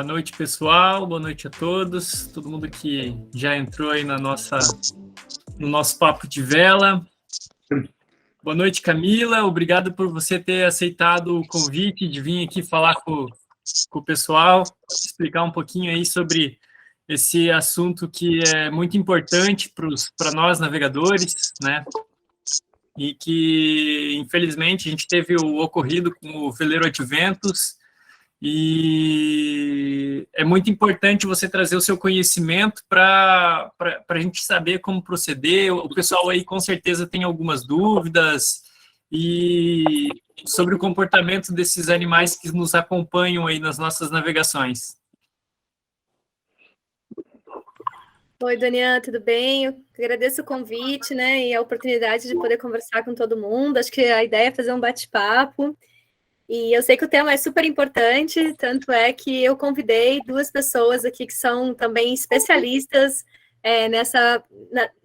Boa noite, pessoal. Boa noite a todos. Todo mundo que já entrou aí no nosso papo de vela. Boa noite, Camila. Obrigado por você ter aceitado o convite de vir aqui falar com o pessoal, explicar um pouquinho aí sobre esse assunto que é muito importante para nós navegadores, né? E que, infelizmente, a gente teve o ocorrido com o veleiro Adventus, e é muito importante você trazer o seu conhecimento para a gente saber como proceder. O pessoal aí com certeza tem algumas dúvidas e sobre o comportamento desses animais que nos acompanham aí nas nossas navegações. Oi, Daniel, tudo bem? Eu agradeço o convite, né, e a oportunidade de poder conversar com todo mundo. Acho que a ideia é fazer um bate-papo. E eu sei que o tema é super importante, tanto é que eu convidei duas pessoas aqui que são também especialistas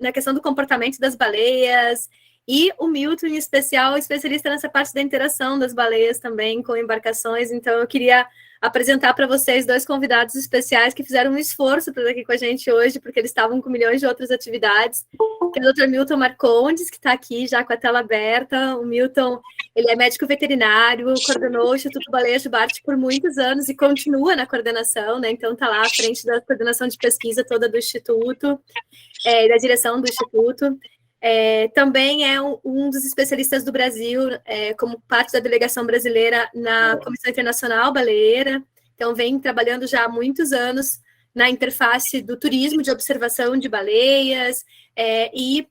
na questão do comportamento das baleias, e o Milton, em especial, especialista nessa parte da interação das baleias também com embarcações. Então, eu queria apresentar para vocês dois convidados especiais que fizeram um esforço para estar aqui com a gente hoje, porque eles estavam com milhões de outras atividades, que é o Dr. Milton Marcondes, que está aqui já com a tela aberta. O Milton, ele é médico veterinário, coordenou o Instituto Baleia Jubarte por muitos anos e continua na coordenação, né? Então, está lá à frente da coordenação de pesquisa toda do Instituto, da direção do Instituto. Também é um dos especialistas do Brasil, como parte da delegação brasileira na Comissão Internacional Baleeira. Então, vem trabalhando já há muitos anos na interface do turismo de observação de baleias, e,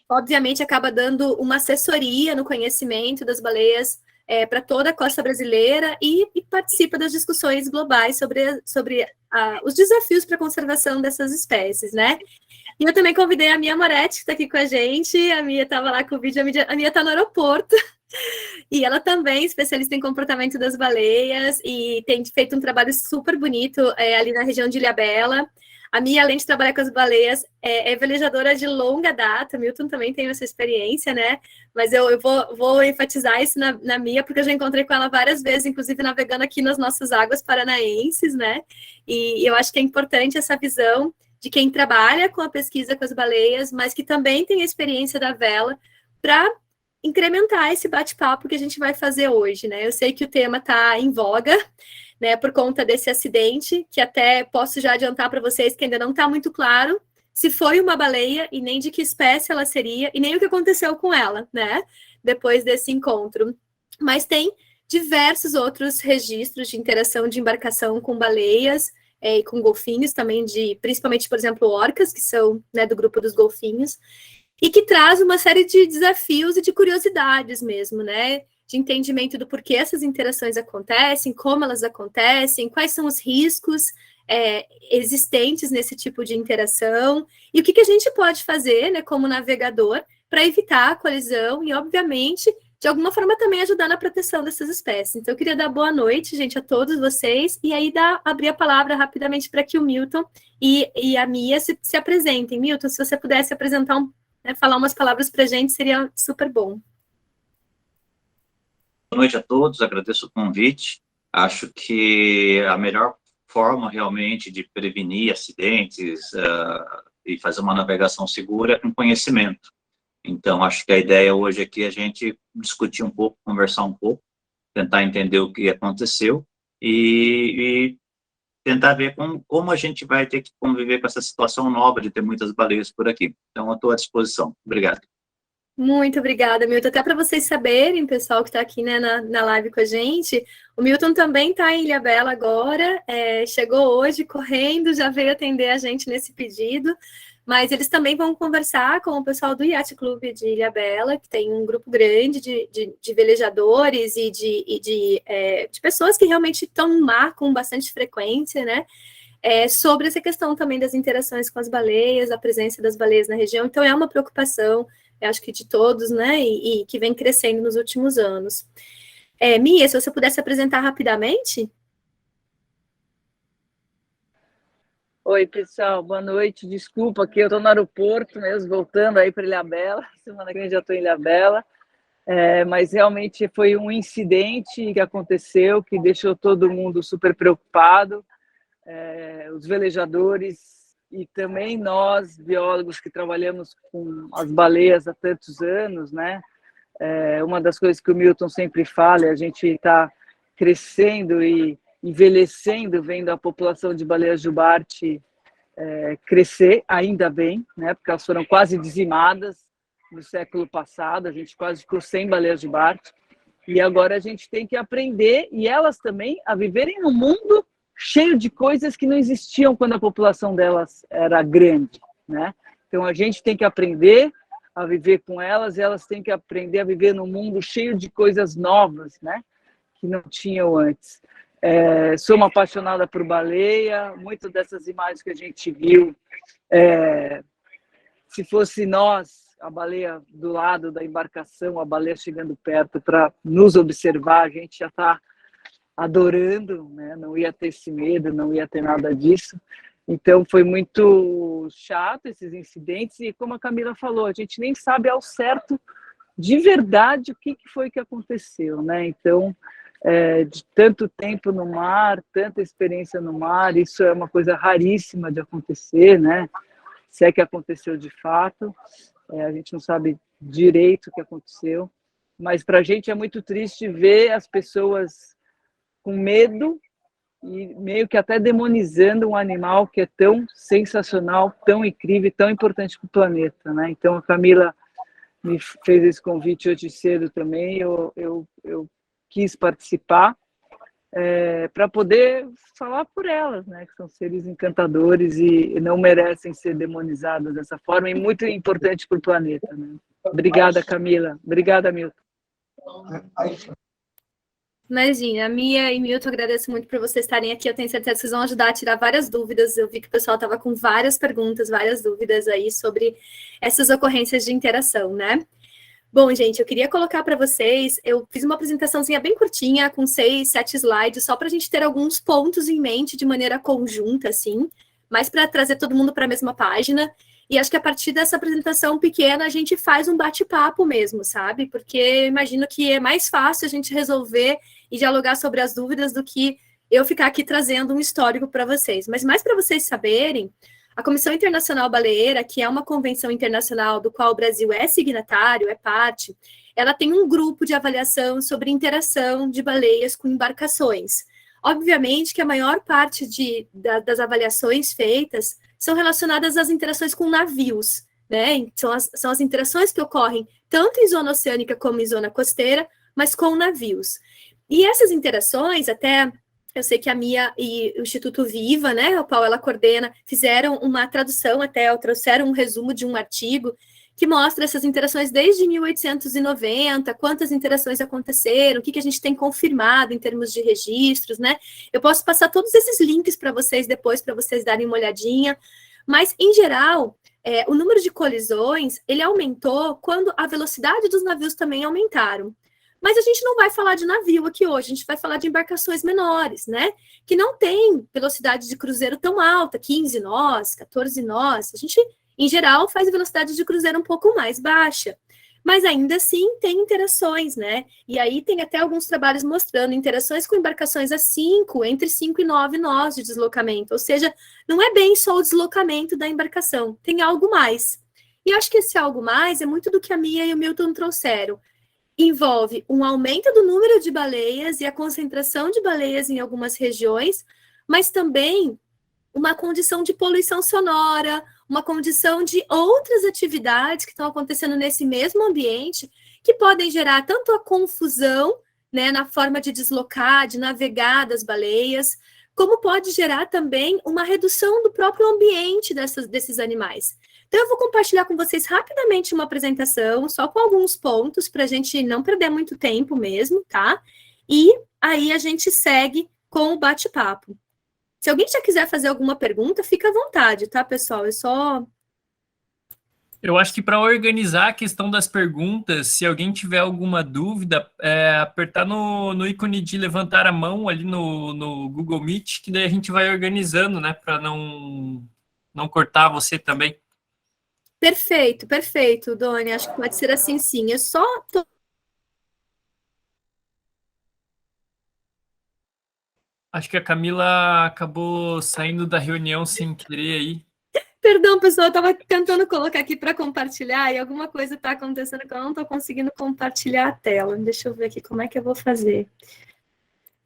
obviamente, acaba dando uma assessoria no conhecimento das baleias para toda a costa brasileira e participa das discussões globais sobre os desafios para a conservação dessas espécies, né? E eu também convidei a Mia Moretti, que está aqui com a gente. A Mia estava lá com o vídeo, a Mia está no aeroporto. E ela também é especialista em comportamento das baleias e tem feito um trabalho super bonito ali na região de Ilhabela. A Mia, além de trabalhar com as baleias, é velejadora de longa data. Milton também tem essa experiência, né? Mas eu vou enfatizar isso na Mia, porque eu já encontrei com ela várias vezes, inclusive navegando aqui nas nossas águas paranaenses, né? E eu acho que é importante essa visão de quem trabalha com a pesquisa com as baleias, mas que também tem a experiência da vela, para incrementar esse bate-papo que a gente vai fazer hoje, né? Eu sei que o tema está em voga, né, por conta desse acidente, que até posso já adiantar para vocês que ainda não está muito claro se foi uma baleia e nem de que espécie ela seria, e nem o que aconteceu com ela, né, depois desse encontro. Mas tem diversos outros registros de interação de embarcação com baleias, e com golfinhos também, principalmente, por exemplo, orcas, que são, né, do grupo dos golfinhos, e que traz uma série de desafios e de curiosidades mesmo, né, de entendimento do porquê essas interações acontecem, como elas acontecem, quais são os riscos existentes nesse tipo de interação, e o que a gente pode fazer, né, como navegador, para evitar a colisão e, obviamente, de alguma forma também ajudar na proteção dessas espécies. Então, eu queria dar boa noite, gente, a todos vocês, e aí abrir a palavra rapidamente para que o Milton e a Mia se apresentem. Milton, se você pudesse apresentar, falar umas palavras para a gente, seria super bom. Boa noite a todos, agradeço o convite. Acho que a melhor forma realmente de prevenir acidentes e fazer uma navegação segura é com conhecimento. Então, acho que a ideia hoje aqui é a gente discutir um pouco, conversar um pouco, tentar entender o que aconteceu e tentar ver como a gente vai ter que conviver com essa situação nova de ter muitas baleias por aqui. Então, eu estou à disposição. Obrigado. Muito obrigada, Milton. Até para vocês saberem, pessoal que está aqui, né, na live com a gente, o Milton também está em Ilhabela agora, chegou hoje correndo, já veio atender a gente nesse pedido, mas eles também vão conversar com o pessoal do Yacht Club de Ilhabela, que tem um grupo grande de velejadores e de pessoas que realmente estão no mar com bastante frequência, né? Sobre essa questão também das interações com as baleias, a presença das baleias na região. Então, é uma preocupação, eu acho que de todos, né? E que vem crescendo nos últimos anos. Mia, se você pudesse apresentar rapidamente. Oi, pessoal, boa noite. Desculpa que eu estou no aeroporto mesmo, voltando aí para Ilhabela. Semana que vem já estou em Ilhabela. Mas realmente foi um incidente que aconteceu, que deixou todo mundo super preocupado. os velejadores e também nós, biólogos que trabalhamos com as baleias há tantos anos, né? Uma das coisas que o Milton sempre fala é a gente está crescendo e envelhecendo, vendo a população de baleias jubarte crescer, ainda bem, né? Porque elas foram quase dizimadas no século passado, a gente quase ficou sem baleias jubarte, e agora a gente tem que aprender, e elas também, a viverem num mundo cheio de coisas que não existiam quando a população delas era grande, né? Então a gente tem que aprender a viver com elas, e elas têm que aprender a viver num mundo cheio de coisas novas, né? Que não tinham antes. Sou uma apaixonada por baleia, muitas dessas imagens que a gente viu, se fosse nós, a baleia do lado da embarcação, a baleia chegando perto para nos observar, a gente já está adorando, né? Não ia ter esse medo, não ia ter nada disso. Então foi muito chato esses incidentes, e como a Camila falou, a gente nem sabe ao certo de verdade o que foi que aconteceu, né? Então, de tanto tempo no mar, tanta experiência no mar, isso é uma coisa raríssima de acontecer, né? Se é que aconteceu de fato, a gente não sabe direito o que aconteceu, mas para a gente é muito triste ver as pessoas com medo e meio que até demonizando um animal que é tão sensacional, tão incrível, tão importante para o planeta, né? Então a Camila me fez esse convite hoje cedo também, eu quis participar para poder falar por elas, né? Que são seres encantadores e não merecem ser demonizadas dessa forma, e muito importante para o planeta, né? Obrigada, Camila. Obrigada, Milton. Imagina, a Mia e Milton, agradeço muito por vocês estarem aqui. Eu tenho certeza que vocês vão ajudar a tirar várias dúvidas. Eu vi que o pessoal estava com várias perguntas, várias dúvidas aí sobre essas ocorrências de interação, né? Bom, gente, eu queria colocar para vocês, eu fiz uma apresentaçãozinha bem curtinha, com 6, 7 slides, só para a gente ter alguns pontos em mente de maneira conjunta, assim, mas para trazer todo mundo para a mesma página. E acho que a partir dessa apresentação pequena, a gente faz um bate-papo mesmo, sabe? Porque eu imagino que é mais fácil a gente resolver e dialogar sobre as dúvidas do que eu ficar aqui trazendo um histórico para vocês. Mas mais para vocês saberem, a Comissão Internacional Baleeira, que é uma convenção internacional do qual o Brasil é signatário, é parte, ela tem um grupo de avaliação sobre interação de baleias com embarcações. Obviamente que a maior parte das avaliações feitas são relacionadas às interações com navios, né? São as interações que ocorrem tanto em zona oceânica como em zona costeira, mas com navios. E essas interações, até eu sei que a Mia e o Instituto Viva, né, o qual ela coordena, fizeram uma tradução até, trouxeram um resumo de um artigo que mostra essas interações desde 1890, quantas interações aconteceram, o que a gente tem confirmado em termos de registros, né? Eu posso passar todos esses links para vocês depois, para vocês darem uma olhadinha, mas, em geral, o número de colisões, ele aumentou quando a velocidade dos navios também aumentaram. Mas a gente não vai falar de navio aqui hoje, a gente vai falar de embarcações menores, né? Que não tem velocidade de cruzeiro tão alta, 15 nós, 14 nós. A gente, em geral, faz a velocidade de cruzeiro um pouco mais baixa. Mas ainda assim tem interações, né? E aí tem até alguns trabalhos mostrando interações com embarcações a 5, entre 5 e 9 nós de deslocamento. Ou seja, não é bem só o deslocamento da embarcação, tem algo mais. E acho que esse algo mais é muito do que a Mia e o Milton trouxeram. Envolve um aumento do número de baleias e a concentração de baleias em algumas regiões, mas também uma condição de poluição sonora, uma condição de outras atividades que estão acontecendo nesse mesmo ambiente, que podem gerar tanto a confusão, né, na forma de deslocar, de navegar das baleias, como pode gerar também uma redução do próprio ambiente desses animais. Então, eu vou compartilhar com vocês rapidamente uma apresentação, só com alguns pontos, para a gente não perder muito tempo mesmo, tá? E aí a gente segue com o bate-papo. Se alguém já quiser fazer alguma pergunta, fica à vontade, tá, pessoal? Eu acho que para organizar a questão das perguntas, se alguém tiver alguma dúvida, apertar no ícone de levantar a mão ali no Google Meet, que daí a gente vai organizando, né? Para não cortar você também. Perfeito, perfeito, Doni. Acho que pode ser assim, sim. Eu só tô... Acho que a Camila acabou saindo da reunião sem querer aí. Perdão, pessoal, eu estava tentando colocar aqui para compartilhar e alguma coisa está acontecendo que eu não estou conseguindo compartilhar a tela. Deixa eu ver aqui como é que eu vou fazer.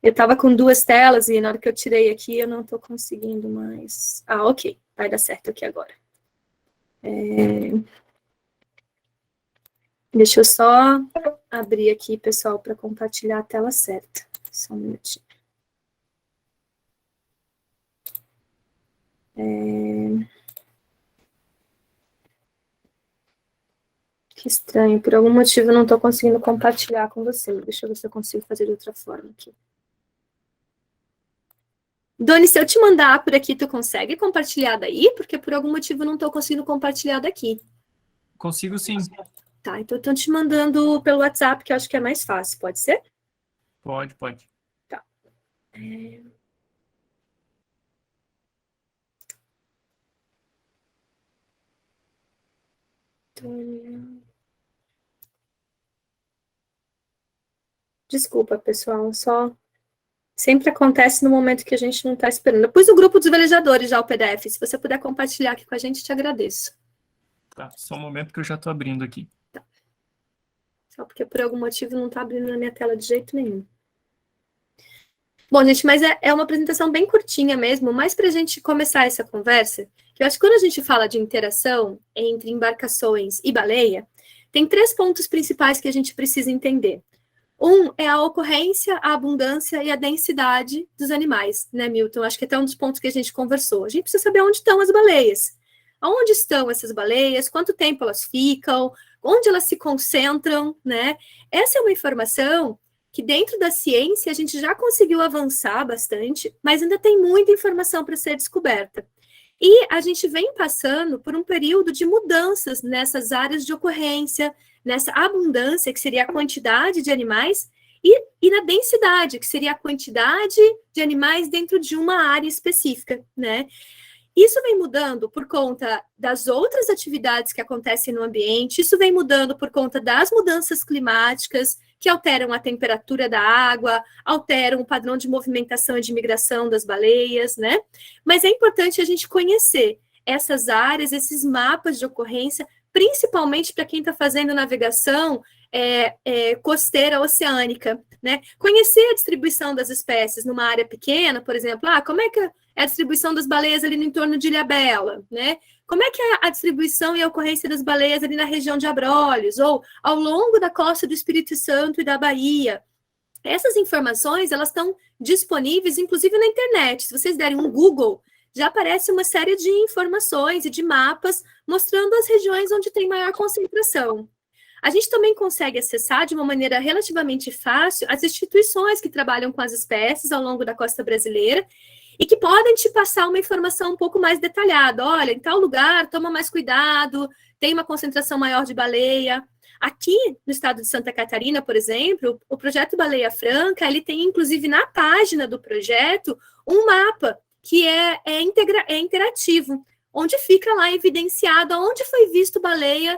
Eu estava com 2 telas e na hora que eu tirei aqui eu não estou conseguindo mais. Ah, ok. Vai dar certo aqui agora. Deixa eu só abrir aqui, pessoal, para compartilhar a tela certa. Só um minutinho. Que estranho, por algum motivo eu não estou conseguindo compartilhar com vocês. Deixa eu ver se eu consigo fazer de outra forma aqui. Doni, se eu te mandar por aqui, tu consegue compartilhar daí? Porque por algum motivo eu não estou conseguindo compartilhar daqui. Consigo sim. Tá, então eu estou te mandando pelo WhatsApp, que eu acho que é mais fácil, pode ser? Pode. Tá. Desculpa, pessoal, só sempre acontece no momento que a gente não está esperando. Eu pus o grupo dos velejadores já o PDF. Se você puder compartilhar aqui com a gente, te agradeço. Tá, só um momento que eu já estou abrindo aqui. Tá. Só porque por algum motivo não está abrindo na minha tela de jeito nenhum. Bom, gente, mas é uma apresentação bem curtinha mesmo, mas para a gente começar essa conversa, que eu acho que quando a gente fala de interação entre embarcações e baleia, tem 3 pontos principais que a gente precisa entender. Um é a ocorrência, a abundância e a densidade dos animais, né, Milton? Acho que até um dos pontos que a gente conversou. A gente precisa saber onde estão as baleias. Onde estão essas baleias? Quanto tempo elas ficam? Onde elas se concentram, né? Essa é uma informação que dentro da ciência a gente já conseguiu avançar bastante, mas ainda tem muita informação para ser descoberta. E a gente vem passando por um período de mudanças nessas áreas de ocorrência, nessa abundância, que seria a quantidade de animais, e na densidade, que seria a quantidade de animais dentro de uma área específica, né? Isso vem mudando por conta das outras atividades que acontecem no ambiente, isso vem mudando por conta das mudanças climáticas, que alteram a temperatura da água, alteram o padrão de movimentação e de migração das baleias, né? Mas é importante a gente conhecer essas áreas, esses mapas de ocorrência, principalmente para quem está fazendo navegação costeira oceânica, né? Conhecer a distribuição das espécies numa área pequena, por exemplo, como é que é a distribuição das baleias ali no entorno de Ilhabela, né? Como é que é a distribuição e a ocorrência das baleias ali na região de Abrolhos, ou ao longo da costa do Espírito Santo e da Bahia? Essas informações, elas estão disponíveis, inclusive na internet. Se vocês derem um Google, já aparece uma série de informações e de mapas mostrando as regiões onde tem maior concentração. A gente também consegue acessar de uma maneira relativamente fácil as instituições que trabalham com as espécies ao longo da costa brasileira e que podem te passar uma informação um pouco mais detalhada. Olha, em tal lugar, toma mais cuidado, tem uma concentração maior de baleia. Aqui no estado de Santa Catarina, por exemplo, o projeto Baleia Franca, ele tem, inclusive, na página do projeto, um mapa que é interativo, onde fica lá evidenciado onde foi visto baleia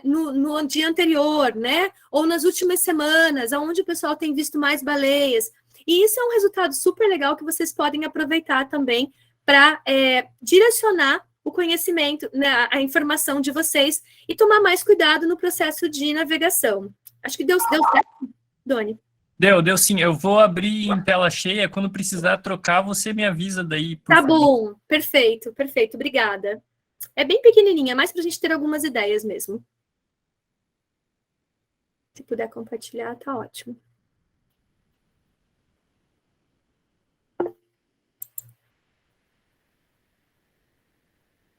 no dia anterior, né? Ou nas últimas semanas, onde o pessoal tem visto mais baleias. E isso é um resultado super legal que vocês podem aproveitar também para direcionar o conhecimento, né, a informação de vocês e tomar mais cuidado no processo de navegação. Acho que deu certo, Doni? Deu sim. Eu vou abrir em tela cheia. Quando precisar trocar, você me avisa daí, por favor. Bom. Perfeito. Obrigada. É bem pequenininha, mais para a gente ter algumas ideias mesmo. Se puder compartilhar, tá ótimo.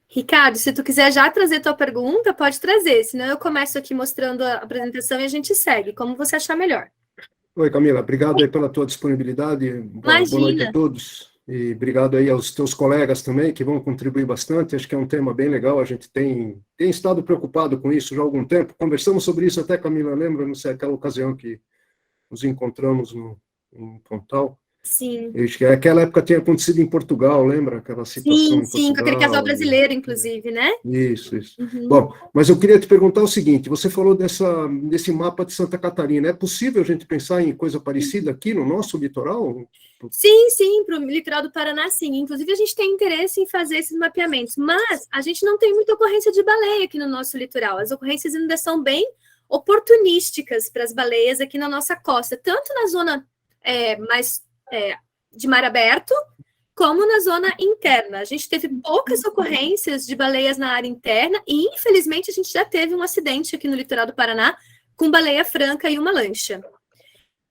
Ricardo, se tu quiser já trazer tua pergunta, pode trazer, senão eu começo aqui mostrando a apresentação e a gente segue, como você achar melhor. Oi, Camila, obrigado aí pela tua disponibilidade. Boa noite a todos. E obrigado aí aos teus colegas também, que vão contribuir bastante. Acho que é um tema bem legal, a gente tem estado preocupado com isso já há algum tempo. Conversamos sobre isso até, Camila, lembra? Não sei, aquela ocasião que nos encontramos em Pontal. Sim. Acho que aquela época tinha acontecido em Portugal, lembra? Aquela situação em Sim, com aquele casal Portugal. brasileiro, inclusive, né? Isso. Uhum. Bom, mas eu queria te perguntar o seguinte, você falou desse mapa de Santa Catarina, é possível a gente pensar em coisa parecida aqui no nosso litoral? Sim, para o litoral do Paraná, sim. Inclusive, a gente tem interesse em fazer esses mapeamentos, mas a gente não tem muita ocorrência de baleia aqui no nosso litoral. As ocorrências ainda são bem oportunísticas para as baleias aqui na nossa costa, tanto na zona de mar aberto, como na zona interna. A gente teve poucas ocorrências de baleias na área interna e, infelizmente, a gente já teve um acidente aqui no litoral do Paraná com baleia franca e uma lancha.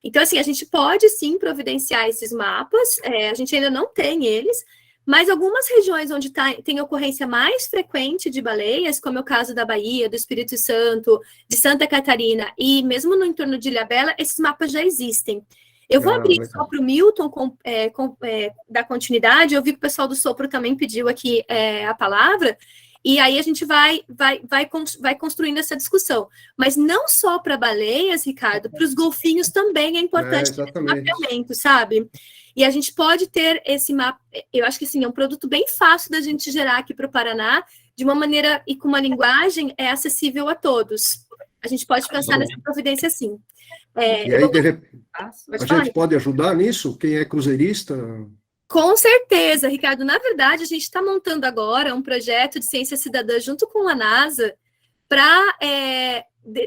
Então, assim, a gente pode, sim, providenciar esses mapas, a gente ainda não tem eles, mas algumas regiões onde tem ocorrência mais frequente de baleias, como é o caso da Bahia, do Espírito Santo, de Santa Catarina e mesmo no entorno de Ilhabela, esses mapas já existem. Eu vou abrir só para o Milton dar continuidade. Eu vi que o pessoal do Sopro também pediu aqui a palavra, e aí a gente vai construindo essa discussão. Mas não só para baleias, Ricardo, para os golfinhos também é importante esse mapeamento, sabe? E a gente pode ter esse mapa, eu acho que sim, é um produto bem fácil da gente gerar aqui para o Paraná, de uma maneira e com uma linguagem acessível a todos. A gente pode pensar nessa providência sim. E aí, a gente pode ajudar nisso? Quem é cruzeirista? Com certeza, Ricardo. Na verdade, a gente está montando agora um projeto de ciência cidadã junto com a NASA para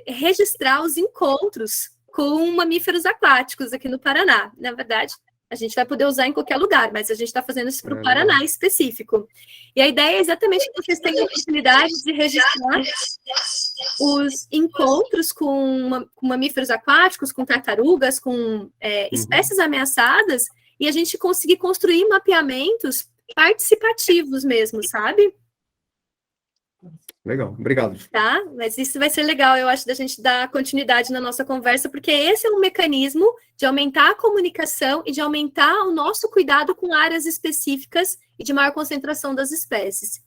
registrar os encontros com mamíferos aquáticos aqui no Paraná. Na verdade, a gente vai poder usar em qualquer lugar, mas a gente está fazendo isso para o Paraná específico. E a ideia é exatamente que vocês tenham a oportunidade de registrar os encontros com mamíferos aquáticos, com tartarugas, com espécies ameaçadas, e a gente conseguir construir mapeamentos participativos mesmo, sabe? Legal, obrigado. Tá? Mas isso vai ser legal, eu acho, da gente dar continuidade na nossa conversa, porque esse é um mecanismo de aumentar a comunicação e de aumentar o nosso cuidado com áreas específicas e de maior concentração das espécies.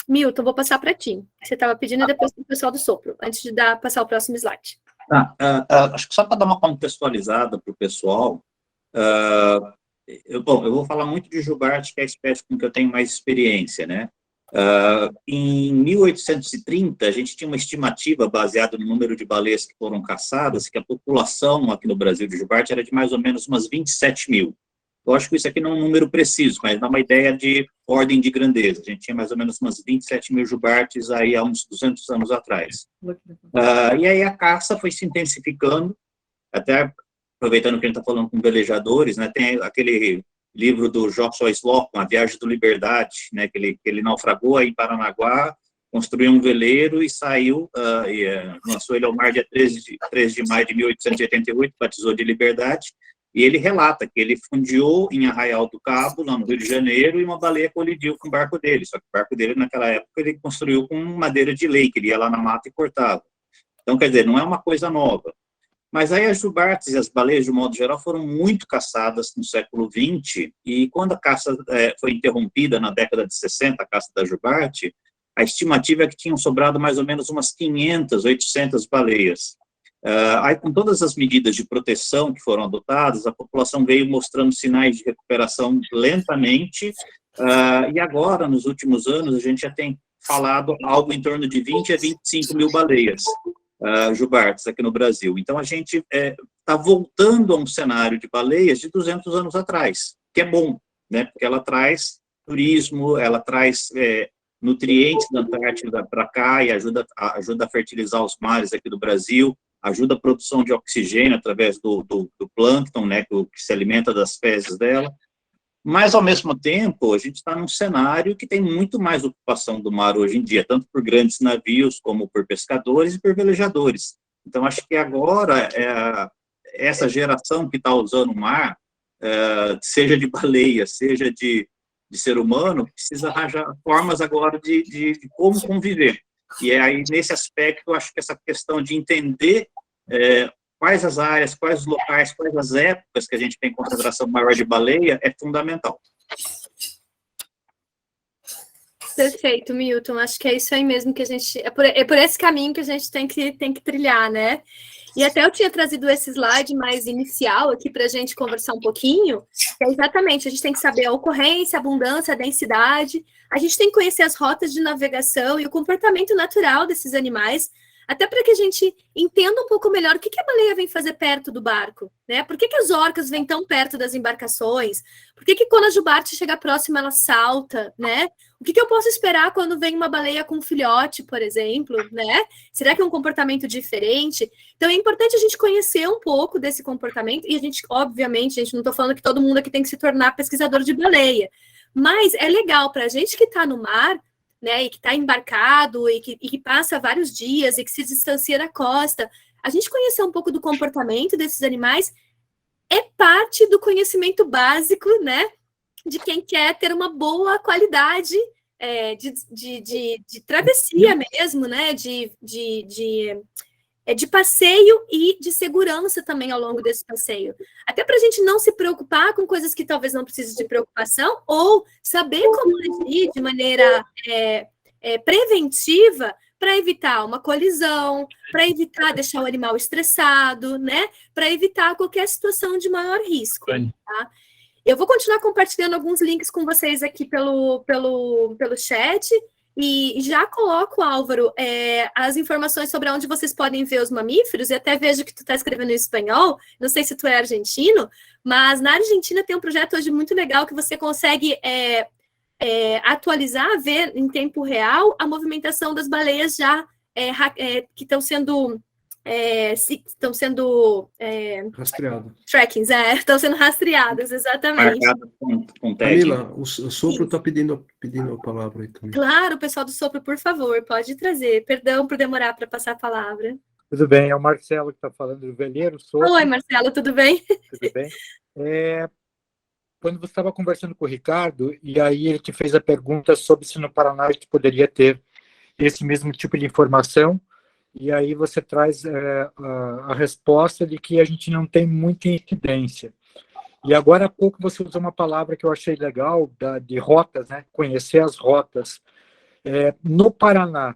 Milton, vou passar para ti. Você estava pedindo depois para o pessoal do Sopro, antes de passar o próximo slide. Acho que só para dar uma contextualizada para o pessoal, eu vou falar muito de jubarte, que é a espécie com que eu tenho mais experiência, né? Em 1830, a gente tinha uma estimativa baseada no número de baleias que foram caçadas, que a população aqui no Brasil de jubarte era de mais ou menos umas 27 mil. Eu acho que isso aqui não é um número preciso, mas dá uma ideia de ordem de grandeza. A gente tinha mais ou menos umas 27 mil jubartes aí há uns 200 anos atrás. E aí a caça foi se intensificando, até aproveitando que a gente está falando com velejadores, né, tem aquele livro do Joshua Slocum, A Viagem do Liberdade, né, que ele naufragou aí em Paranaguá, construiu um veleiro e saiu, lançou ele ao mar dia 13 de maio de 1888, batizou de Liberdade, e ele relata que ele fundeou em Arraial do Cabo, lá no Rio de Janeiro, e uma baleia colidiu com o barco dele, só que o barco dele, naquela época, ele construiu com madeira de lei, que ele ia lá na mata e cortava. Então, quer dizer, não é uma coisa nova. Mas aí as jubartes e as baleias, de modo geral, foram muito caçadas no século XX, e quando a caça foi interrompida na década de 60, a caça da jubarte, a estimativa é que tinham sobrado mais ou menos umas 500, 800 baleias. Aí, com todas as medidas de proteção que foram adotadas, a população veio mostrando sinais de recuperação lentamente, e agora, nos últimos anos, a gente já tem falado algo em torno de 20 a 25 mil baleias. Jubartes aqui no Brasil. Então, a gente está voltando a um cenário de baleias de 200 anos atrás, que é bom, né? Porque ela traz turismo, ela traz nutrientes da Antártida para cá e ajuda a fertilizar os mares aqui do Brasil, ajuda a produção de oxigênio através do plâncton, né? Que se alimenta das fezes dela. Mas, ao mesmo tempo, a gente está num cenário que tem muito mais ocupação do mar hoje em dia, tanto por grandes navios, como por pescadores e por velejadores. Então, acho que agora, essa geração que está usando o mar, seja de baleia, seja de ser humano, precisa arranjar formas agora de como conviver. E aí, nesse aspecto, eu acho que essa questão de entender quais as áreas, quais os locais, quais as épocas que a gente tem concentração maior de baleia é fundamental. Perfeito, Milton. Acho que é isso aí mesmo que a gente... É por esse caminho que a gente tem que trilhar, né? E até eu tinha trazido esse slide mais inicial aqui para a gente conversar um pouquinho, que é exatamente, a gente tem que saber a ocorrência, a abundância, a densidade, a gente tem que conhecer as rotas de navegação e o comportamento natural desses animais, até para que a gente entenda um pouco melhor o que a baleia vem fazer perto do barco, né? Por que as orcas vêm tão perto das embarcações? Por que quando a jubarte chega próxima, ela salta, né? O que eu posso esperar quando vem uma baleia com um filhote, por exemplo, né? Será que é um comportamento diferente? Então, é importante a gente conhecer um pouco desse comportamento, e a gente, obviamente, a gente não está falando que todo mundo aqui tem que se tornar pesquisador de baleia, mas é legal para a gente que está no mar, né, e que está embarcado e que passa vários dias e que se distancia da costa, a gente conhecer um pouco do comportamento desses animais é parte do conhecimento básico, né, de quem quer ter uma boa qualidade de travessia mesmo, né, de passeio e de segurança também ao longo desse passeio. Até para a gente não se preocupar com coisas que talvez não precise de preocupação, ou saber como agir de maneira preventiva para evitar uma colisão, para evitar deixar o animal estressado, né? Para evitar qualquer situação de maior risco. Tá? Eu vou continuar compartilhando alguns links com vocês aqui pelo chat. E já coloco, Álvaro, as informações sobre onde vocês podem ver os mamíferos, e até vejo que tu está escrevendo em espanhol, não sei se tu é argentino, mas na Argentina tem um projeto hoje muito legal que você consegue atualizar, ver em tempo real a movimentação das baleias já que estão sendo rastreadas. Trackings, estão sendo rastreadas, exatamente. Com tag. Camila, o Sopro está pedindo a palavra aí também. Claro, pessoal do Sopro, por favor, pode trazer. Perdão por demorar para passar a palavra. Tudo bem, é o Marcelo que está falando do veleiro. Sopro. Oi, Marcelo, tudo bem? Tudo bem. Quando você estava conversando com o Ricardo, e aí ele te fez a pergunta sobre se no Paraná a gente poderia ter esse mesmo tipo de informação, e aí você traz a resposta de que a gente não tem muita incidência. E agora há pouco você usou uma palavra que eu achei legal, de rotas, né? Conhecer as rotas. No Paraná,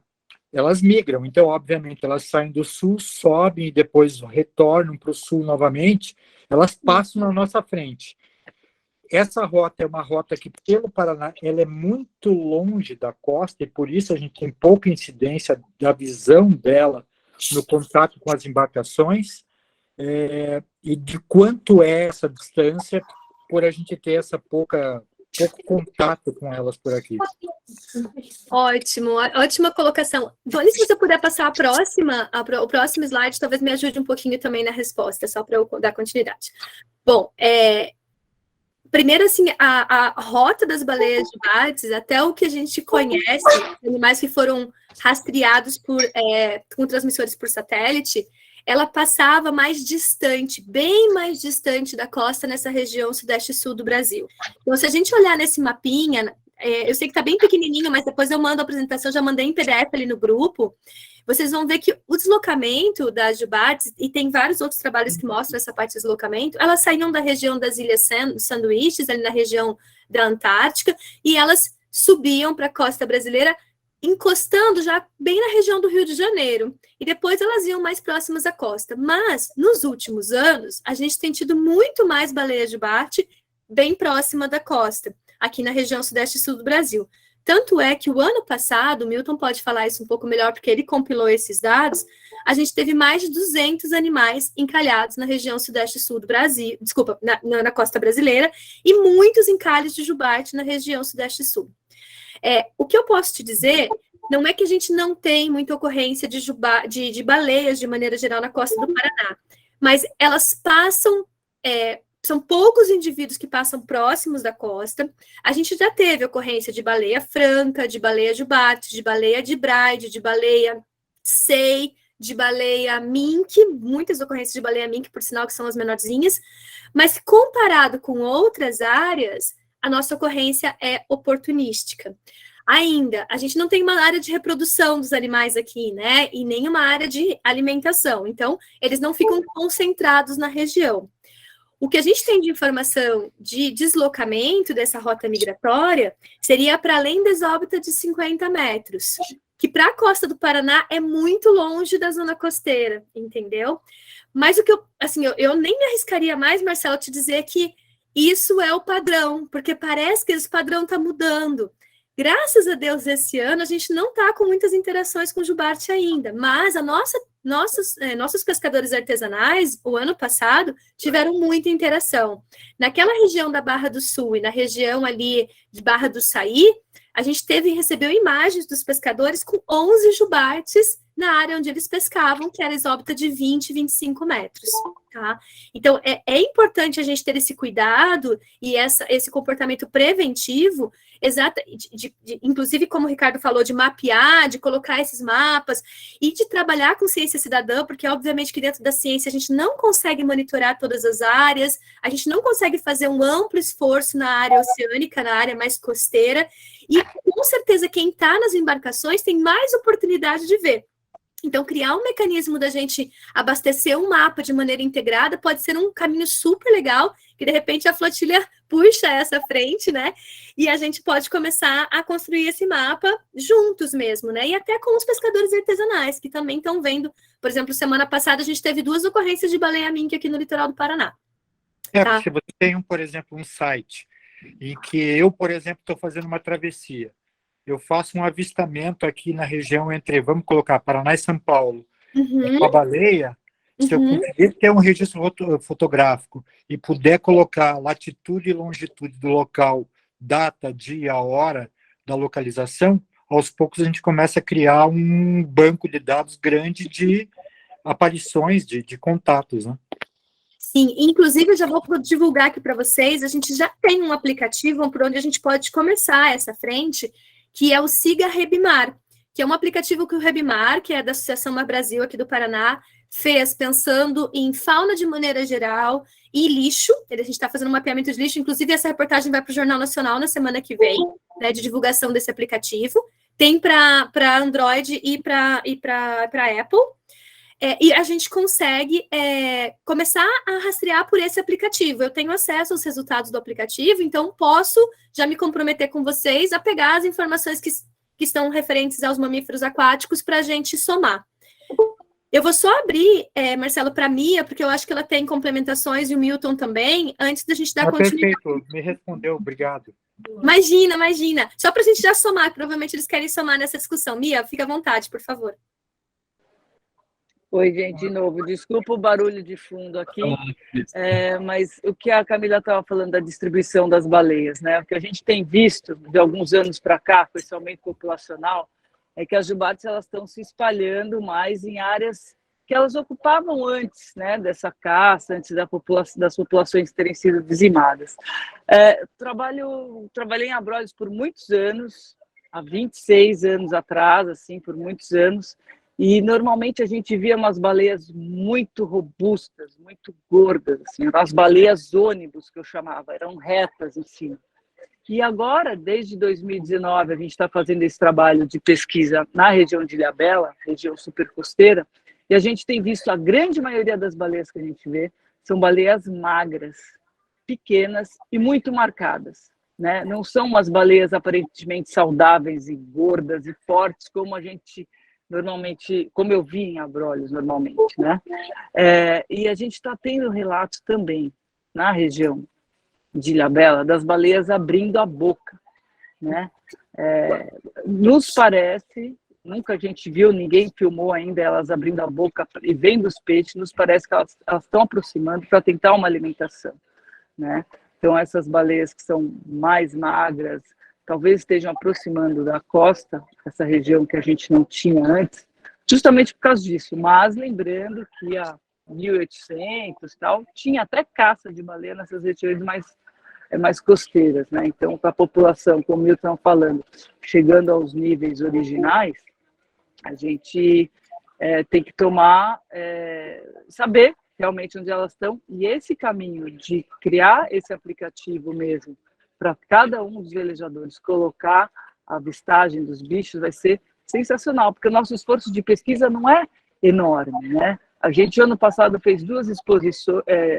elas migram, então, obviamente, elas saem do sul, sobem e depois retornam para o sul novamente, elas passam na nossa frente. Essa rota é uma rota que, pelo Paraná, ela é muito longe da costa, e por isso a gente tem pouca incidência da visão dela no contato com as embarcações, e de quanto é essa distância por a gente ter essa pouco contato com elas por aqui. Ótimo, ótima colocação. Doni, se você puder passar o próximo slide, talvez me ajude um pouquinho também na resposta, só para eu dar continuidade. Bom, primeiro, assim, a rota das baleias jubartes, até o que a gente conhece, animais que foram rastreados com transmissores por satélite, ela passava mais distante, bem mais distante da costa nessa região sudeste e sul do Brasil. Então, se a gente olhar nesse mapinha, eu sei que está bem pequenininho, mas depois eu mando a apresentação, já mandei em PDF ali no grupo, vocês vão ver que o deslocamento das jubartes, e tem vários outros trabalhos que mostram essa parte de deslocamento, elas saíam da região das Ilhas Sanduíches, ali na região da Antártica, e elas subiam para a costa brasileira, encostando já bem na região do Rio de Janeiro, e depois elas iam mais próximas à costa. Mas, nos últimos anos, a gente tem tido muito mais baleia jubarte bem próxima da costa, aqui na região sudeste e sul do Brasil. Tanto é que o ano passado, o Milton pode falar isso um pouco melhor, porque ele compilou esses dados, a gente teve mais de 200 animais encalhados na região sudeste e sul do Brasil, desculpa, na costa brasileira, e muitos encalhes de jubarte na região sudeste e sul. O que eu posso te dizer, não é que a gente não tem muita ocorrência de baleias, de maneira geral, na costa do Paraná, mas elas passam... são poucos indivíduos que passam próximos da costa. A gente já teve ocorrência de baleia franca, de baleia jubarte, de baleia de Braide, de baleia sei, de baleia mink, muitas ocorrências de baleia mink, por sinal que são as menorzinhas, mas comparado com outras áreas, a nossa ocorrência é oportunística. Ainda, a gente não tem uma área de reprodução dos animais aqui, né? E nem uma área de alimentação. Então, eles não ficam concentrados na região. O que a gente tem de informação de deslocamento dessa rota migratória seria para além da exórbita de 50 metros, que para a costa do Paraná é muito longe da zona costeira, entendeu? Mas o que eu nem me arriscaria mais, Marcelo, te dizer que isso é o padrão, porque parece que esse padrão está mudando. Graças a Deus, esse ano a gente não está com muitas interações com jubarte ainda, mas nossos pescadores artesanais, o ano passado, tiveram muita interação. Naquela região da Barra do Sul e na região ali de Barra do Saí, a gente recebeu imagens dos pescadores com 11 jubartes na área onde eles pescavam, que era exórbita de 20, 25 metros. Tá? Então, é importante a gente ter esse cuidado e esse comportamento preventivo, inclusive, como o Ricardo falou, de mapear, de colocar esses mapas e de trabalhar com ciência cidadã, porque, obviamente, que dentro da ciência a gente não consegue monitorar todas as áreas, a gente não consegue fazer um amplo esforço na área oceânica, na área mais costeira, e, com certeza, quem está nas embarcações tem mais oportunidade de ver. Então, criar um mecanismo da gente abastecer um mapa de maneira integrada pode ser um caminho super legal, que de repente a flotilha puxa essa frente, né? E a gente pode começar a construir esse mapa juntos mesmo, né? E até com os pescadores artesanais, que também estão vendo. Por exemplo, semana passada a gente teve 2 ocorrências de baleia-minke aqui no litoral do Paraná. Tá? Porque você tem, por exemplo, um site em que eu, por exemplo, estou fazendo uma travessia. Eu faço um avistamento aqui na região entre, vamos colocar, Paraná e São Paulo, com a baleia. Se eu conseguir ter um registro fotográfico e puder colocar latitude e longitude do local, data, dia, hora da localização, aos poucos a gente começa a criar um banco de dados grande de aparições, de contatos, né? Sim, inclusive eu já vou divulgar aqui para vocês, a gente já tem um aplicativo por onde a gente pode começar essa frente, que é o Siga Rebimar, que é um aplicativo que o Rebimar, que é da Associação Mar Brasil aqui do Paraná, fez pensando em fauna de maneira geral e lixo. A gente está fazendo um mapeamento de lixo, inclusive essa reportagem vai para o Jornal Nacional na semana que vem, né, de divulgação desse aplicativo. Tem para Android e para Apple. E a gente consegue começar a rastrear por esse aplicativo. Eu tenho acesso aos resultados do aplicativo, então posso já me comprometer com vocês a pegar as informações que estão referentes aos mamíferos aquáticos para a gente somar. Eu vou só abrir, Marcelo, para a Mia, porque eu acho que ela tem complementações e o Milton também, antes da gente dar continuidade. Perfeito, me respondeu, obrigado. Imagina. Só para a gente já somar, provavelmente eles querem somar nessa discussão. Mia, fica à vontade, por favor. Oi, gente, de novo. Desculpa o barulho de fundo aqui, mas o que a Camila estava falando da distribuição das baleias, né? O que a gente tem visto de alguns anos para cá, com esse aumento populacional, é que as jubartes elas estão se espalhando mais em áreas que elas ocupavam antes, né, dessa caça, antes das populações terem sido dizimadas. Trabalhei em Abrolhos por muitos anos, há 26 anos atrás, assim, por muitos anos, e normalmente a gente via umas baleias muito robustas, muito gordas, assim, as baleias ônibus que eu chamava, eram retas em cima. E agora, desde 2019, a gente está fazendo esse trabalho de pesquisa na região de Ilhabela, região supercosteira, e a gente tem visto a grande maioria das baleias que a gente vê são baleias magras, pequenas e muito marcadas, né? Não são umas baleias aparentemente saudáveis e gordas e fortes como a gente normalmente, como eu vi em Abrolhos normalmente, né? E a gente está tendo relatos também na região de Ilhabela das baleias abrindo a boca, né? Nos parece, nunca a gente viu, ninguém filmou ainda elas abrindo a boca e vendo os peixes, nos parece que elas estão aproximando para tentar uma alimentação, né? Então essas baleias que são mais magras, talvez estejam aproximando da costa, essa região que a gente não tinha antes, justamente por causa disso. Mas lembrando que há 1800 tal, tinha até caça de baleia nessas regiões mais costeiras, né? Então, para a população, como o Milton falando, chegando aos níveis originais, a gente tem que saber realmente onde elas estão, e esse caminho de criar esse aplicativo mesmo, para cada um dos velejadores colocar a avistagem dos bichos, vai ser sensacional, porque o nosso esforço de pesquisa não é enorme, né? A gente, ano passado, fez 2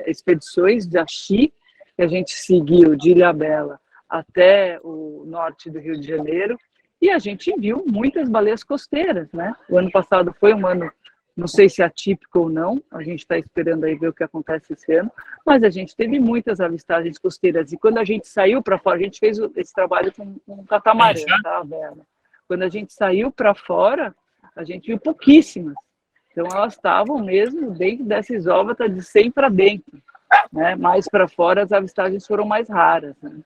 expedições de Axi, que a gente seguiu de Ilhabela até o norte do Rio de Janeiro, E a gente viu muitas baleias costeiras, né? O ano passado foi um ano, não sei se atípico ou não, a gente está esperando aí ver o que acontece esse ano, mas a gente teve muitas avistagens costeiras. E quando a gente saiu para fora, a gente fez esse trabalho com um catamarã, tá, Bela? Quando a gente saiu para fora, a gente viu pouquíssimas. Então, elas estavam mesmo dentro dessa isóbata de 100 para dentro, né? Mais para fora, as avistagens foram mais raras, né?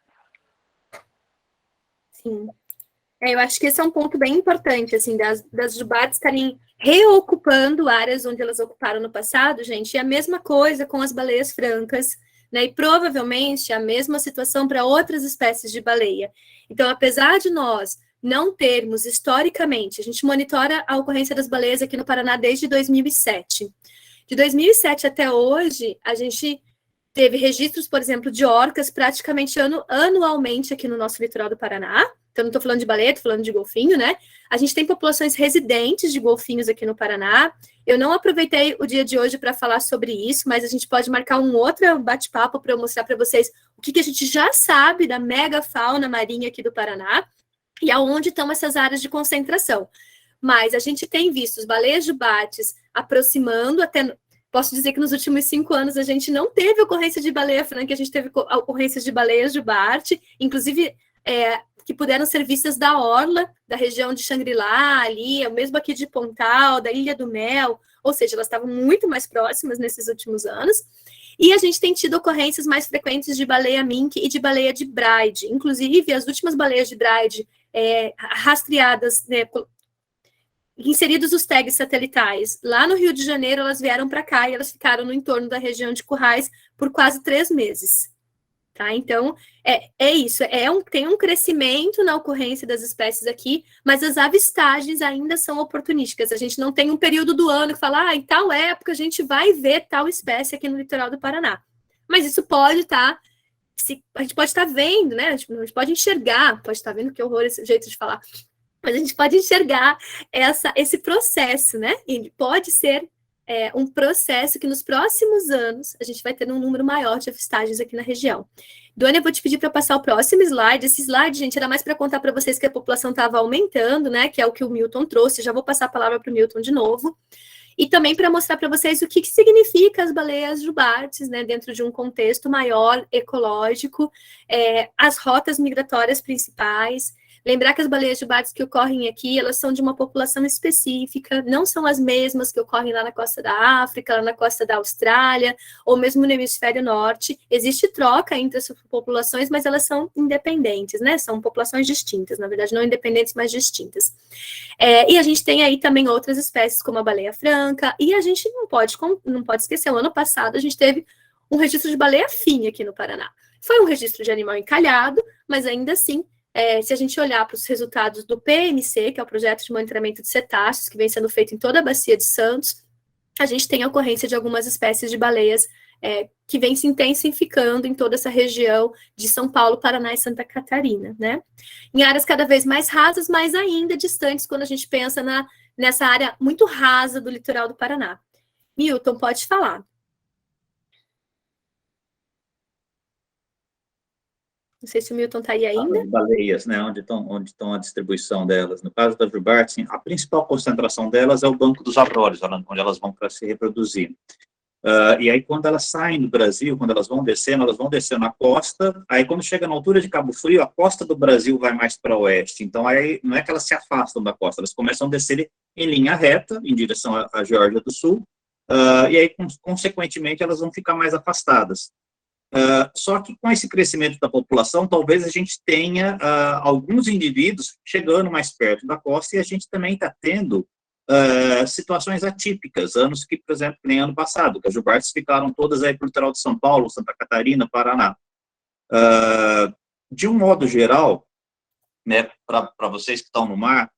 Sim. Eu acho que esse é um ponto bem importante, assim, das jubartes estarem reocupando áreas onde elas ocuparam no passado, gente, e a mesma coisa com as baleias francas, né, e provavelmente a mesma situação para outras espécies de baleia. Então, apesar de nós não termos, historicamente, a gente monitora a ocorrência das baleias aqui no Paraná desde 2007. De 2007 até hoje, a gente teve registros, por exemplo, de orcas praticamente anualmente aqui no nosso litoral do Paraná. Então, não estou falando de baleia, estou falando de golfinho, né? A gente tem populações residentes de golfinhos aqui no Paraná. Eu não aproveitei o dia de hoje para falar sobre isso, mas a gente pode marcar um outro bate-papo para eu mostrar para vocês o que a gente já sabe da megafauna marinha aqui do Paraná e aonde estão essas áreas de concentração. Mas a gente tem visto os baleias jubartes aproximando até... Posso dizer que nos últimos 5 anos a gente não teve ocorrência de baleia franca, a gente teve ocorrências de baleias jubarte, inclusive que puderam ser vistas da orla, da região de Xangri-Lá, ali, mesmo aqui de Pontal, da Ilha do Mel, ou seja, elas estavam muito mais próximas nesses últimos anos. E a gente tem tido ocorrências mais frequentes de baleia mink e de baleia de Braide. Inclusive, as últimas baleias de Braide rastreadas, né, inseridos os tags satelitais lá no Rio de Janeiro, elas vieram para cá e elas ficaram no entorno da região de Currais por quase 3 meses. Tá? Então, é isso. Tem um crescimento na ocorrência das espécies aqui, mas as avistagens ainda são oportunísticas. A gente não tem um período do ano que fala, em tal época a gente vai ver tal espécie aqui no litoral do Paraná. Mas isso pode estar... a gente pode estar vendo, né? A gente pode enxergar, pode estar vendo, que horror esse jeito de falar. Mas a gente pode enxergar esse processo, né? E pode ser um processo que nos próximos anos a gente vai ter um número maior de avistagens aqui na região. Dona, eu vou te pedir para passar o próximo slide. Esse slide, gente, era mais para contar para vocês que a população estava aumentando, né? Que é o que o Milton trouxe. Já vou passar a palavra para o Milton de novo. E também para mostrar para vocês o que significa as baleias jubartes, né? Dentro de um contexto maior, ecológico, as rotas migratórias principais. Lembrar que as baleias jubartes que ocorrem aqui, elas são de uma população específica, não são as mesmas que ocorrem lá na costa da África, lá na costa da Austrália, ou mesmo no hemisfério norte. Existe troca entre as populações, mas elas são independentes, né? São populações distintas, na verdade, não independentes, mas distintas. E a gente tem aí também outras espécies, como a baleia franca, e a gente não pode esquecer, o ano passado a gente teve um registro de baleia finha aqui no Paraná. Foi um registro de animal encalhado, mas ainda assim, se a gente olhar para os resultados do PMC, que é o Projeto de Monitoramento de Cetáceos, que vem sendo feito em toda a Bacia de Santos, a gente tem a ocorrência de algumas espécies de baleias que vem se intensificando em toda essa região de São Paulo, Paraná e Santa Catarina, né? Em áreas cada vez mais rasas, mas ainda distantes quando a gente pensa nessa área muito rasa do litoral do Paraná. Milton, pode falar. Não sei se o Milton está aí ainda. As baleias, né, onde estão a distribuição delas. No caso da jubartes, a principal concentração delas é o Banco dos Abrolhos, onde elas vão para se reproduzir. E aí, quando elas saem do Brasil, quando elas vão descendo na costa. Aí, quando chega na altura de Cabo Frio, a costa do Brasil vai mais para oeste. Então, aí não é que elas se afastam da costa, elas começam a descer em linha reta, em direção à Geórgia do Sul. E aí, consequentemente, elas vão ficar mais afastadas. Só que com esse crescimento da população, talvez a gente tenha alguns indivíduos chegando mais perto da costa, e a gente também está tendo situações atípicas, anos que, por exemplo, nem ano passado, que as jubartes ficaram todas aí para o litoral de São Paulo, Santa Catarina, Paraná. De um modo geral, né, para vocês que estão no mar,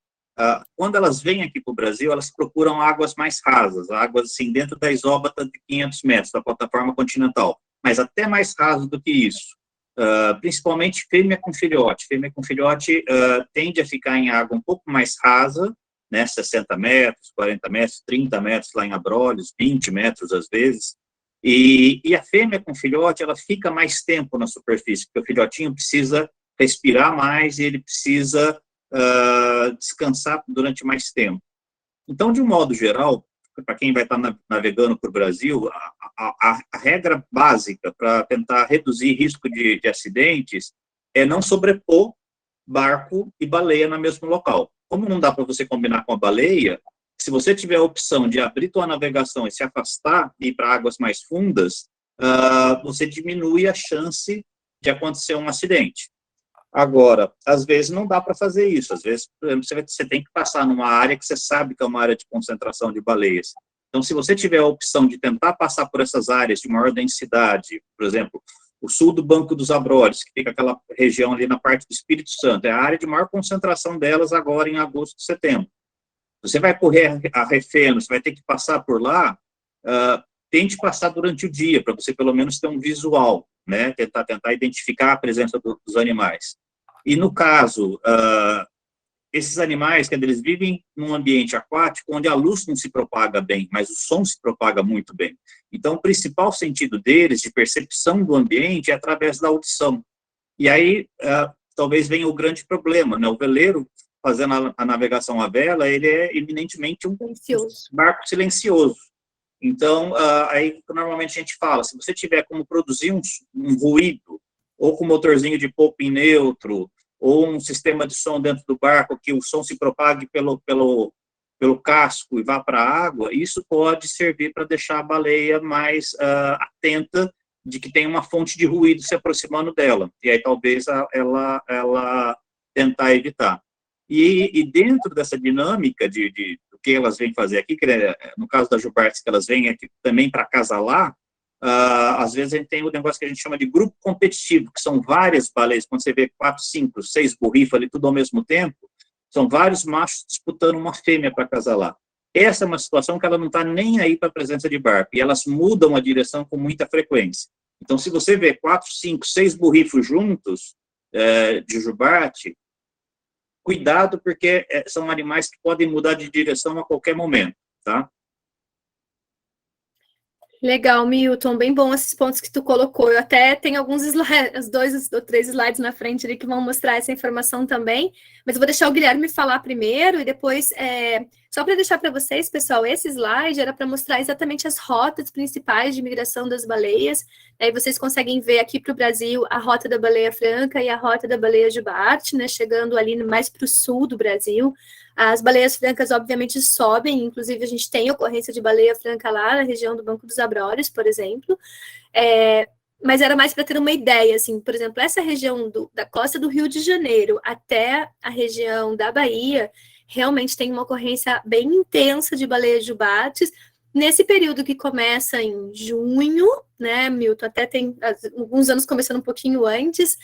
quando elas vêm aqui para o Brasil, elas procuram águas mais rasas, águas assim, dentro da isóbata de 500 metros, da plataforma continental, mas até mais raso do que isso. Principalmente fêmea com filhote. Fêmea com filhote tende a ficar em água um pouco mais rasa, né, 60 metros, 40 metros, 30 metros lá em Abrolhos, 20 metros às vezes, e a fêmea com filhote, ela fica mais tempo na superfície, porque o filhotinho precisa respirar mais e ele precisa descansar durante mais tempo. Então, de um modo geral, para quem vai estar navegando por Brasil, a regra básica para tentar reduzir risco de acidentes é não sobrepor barco e baleia no mesmo local. Como não dá para você combinar com a baleia, se você tiver a opção de abrir sua navegação e se afastar e ir para águas mais fundas, você diminui a chance de acontecer um acidente. Agora, às vezes não dá para fazer isso. Às vezes, por exemplo, você tem que passar numa área que você sabe que é uma área de concentração de baleias. Então, se você tiver a opção de tentar passar por essas áreas de maior densidade, por exemplo, o sul do Banco dos Abrolhos, que fica aquela região ali na parte do Espírito Santo, é a área de maior concentração delas agora em agosto e setembro. Você vai correr a Refeno, você vai ter que passar por lá, tente passar durante o dia, para você pelo menos ter um visual, né? Tentar identificar a presença dos animais. E no caso, esses animais, quando eles vivem num ambiente aquático, onde a luz não se propaga bem, mas o som se propaga muito bem. Então, o principal sentido deles, de percepção do ambiente, é através da audição. E aí, talvez venha o grande problema, né? O veleiro, fazendo a navegação à vela, ele é eminentemente um barco silencioso. Então, aí, normalmente a gente fala, se você tiver como produzir um ruído, ou com motorzinho de polpa em neutro, ou um sistema de som dentro do barco, que o som se propague pelo casco e vá para a água, isso pode servir para deixar a baleia mais atenta de que tem uma fonte de ruído se aproximando dela, e aí talvez ela tentar evitar. E dentro dessa dinâmica do que elas vêm fazer aqui, que no caso da Jubartes, que elas vêm aqui também para acasalar, às vezes a gente tem um negócio que a gente chama de grupo competitivo, que são várias baleias, quando você vê 4, 5, 6 borrifas ali tudo ao mesmo tempo, são vários machos disputando uma fêmea para acasalar. Essa é uma situação que ela não está nem aí para a presença de barco, e elas mudam a direção com muita frequência. Então, se você vê 4, 5, 6 borrifos juntos, de jubarte, cuidado, porque são animais que podem mudar de direção a qualquer momento, tá? Legal, Milton, bem bom esses pontos que tu colocou. Eu até tenho alguns slides, 2 ou 3 slides na frente ali que vão mostrar essa informação também, mas eu vou deixar o Guilherme falar primeiro e depois, só para deixar para vocês, pessoal, esse slide era para mostrar exatamente as rotas principais de migração das baleias. Aí vocês conseguem ver aqui para o Brasil a rota da baleia franca e a rota da baleia jubarte, né, chegando ali mais para o sul do Brasil. As baleias francas, obviamente, sobem, inclusive a gente tem ocorrência de baleia franca lá na região do Banco dos Abrolhos, por exemplo, mas era mais para ter uma ideia, assim, por exemplo, essa região da costa do Rio de Janeiro até a região da Bahia, realmente tem uma ocorrência bem intensa de baleias jubartes, nesse período que começa em junho, né, Milton, até tem alguns anos começando um pouquinho antes,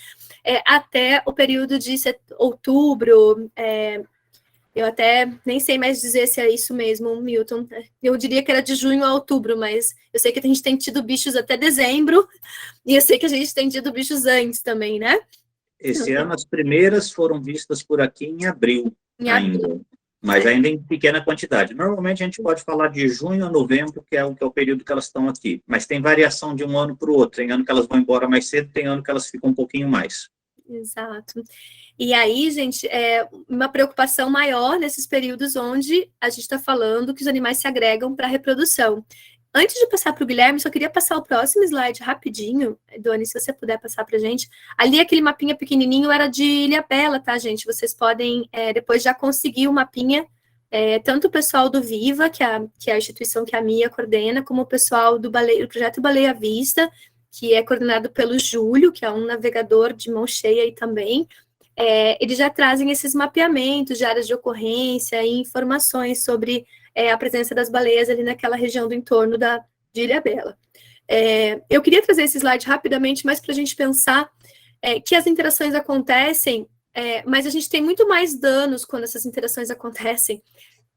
até o período de outubro, eu até nem sei mais dizer se é isso mesmo, Milton. Eu diria que era de junho a outubro, mas eu sei que a gente tem tido bichos até dezembro, e eu sei que a gente tem tido bichos antes também, né? Esse ano as primeiras foram vistas por aqui em abril ainda, mas ainda em pequena quantidade. Normalmente a gente pode falar de junho a novembro, que é o período que elas estão aqui, mas tem variação de um ano para o outro. Tem ano que elas vão embora mais cedo, tem ano que elas ficam um pouquinho mais. Exato. E aí, gente, uma preocupação maior nesses períodos onde a gente está falando que os animais se agregam para a reprodução. Antes de passar para o Guilherme, só queria passar o próximo slide rapidinho, Doni, se você puder passar para a gente. Ali, aquele mapinha pequenininho era de Ilhabela, tá, gente? Vocês podem depois já conseguir o mapinha, tanto o pessoal do Viva, que é a instituição que a Mia coordena, como o pessoal do projeto Baleia à Vista, que é coordenado pelo Júlio, que é um navegador de mão cheia aí também. Eles já trazem esses mapeamentos de áreas de ocorrência e informações sobre a presença das baleias ali naquela região do entorno de Ilhabela. Eu queria trazer esse slide rapidamente, mais para a gente pensar que as interações acontecem, mas a gente tem muito mais danos quando essas interações acontecem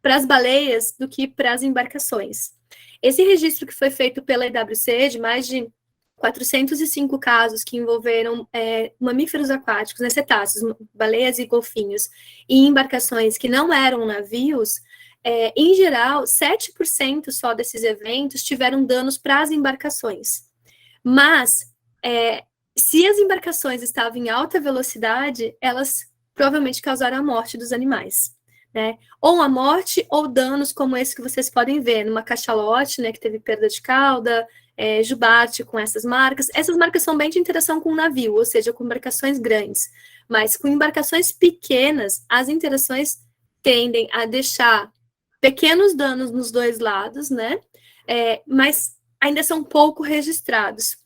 para as baleias do que para as embarcações. Esse registro que foi feito pela IWC, de mais de 405 casos que envolveram mamíferos aquáticos, né, cetáceos, baleias e golfinhos, e embarcações que não eram navios, em geral, 7% só desses eventos tiveram danos para as embarcações. Mas, se as embarcações estavam em alta velocidade, elas provavelmente causaram a morte dos animais, né? Ou a morte ou danos como esse que vocês podem ver numa cachalote, né, que teve perda de cauda, jubarte com essas marcas. Essas marcas são bem de interação com o navio, ou seja, com embarcações grandes. Mas com embarcações pequenas, as interações tendem a deixar pequenos danos nos dois lados, né? Mas ainda são pouco registrados.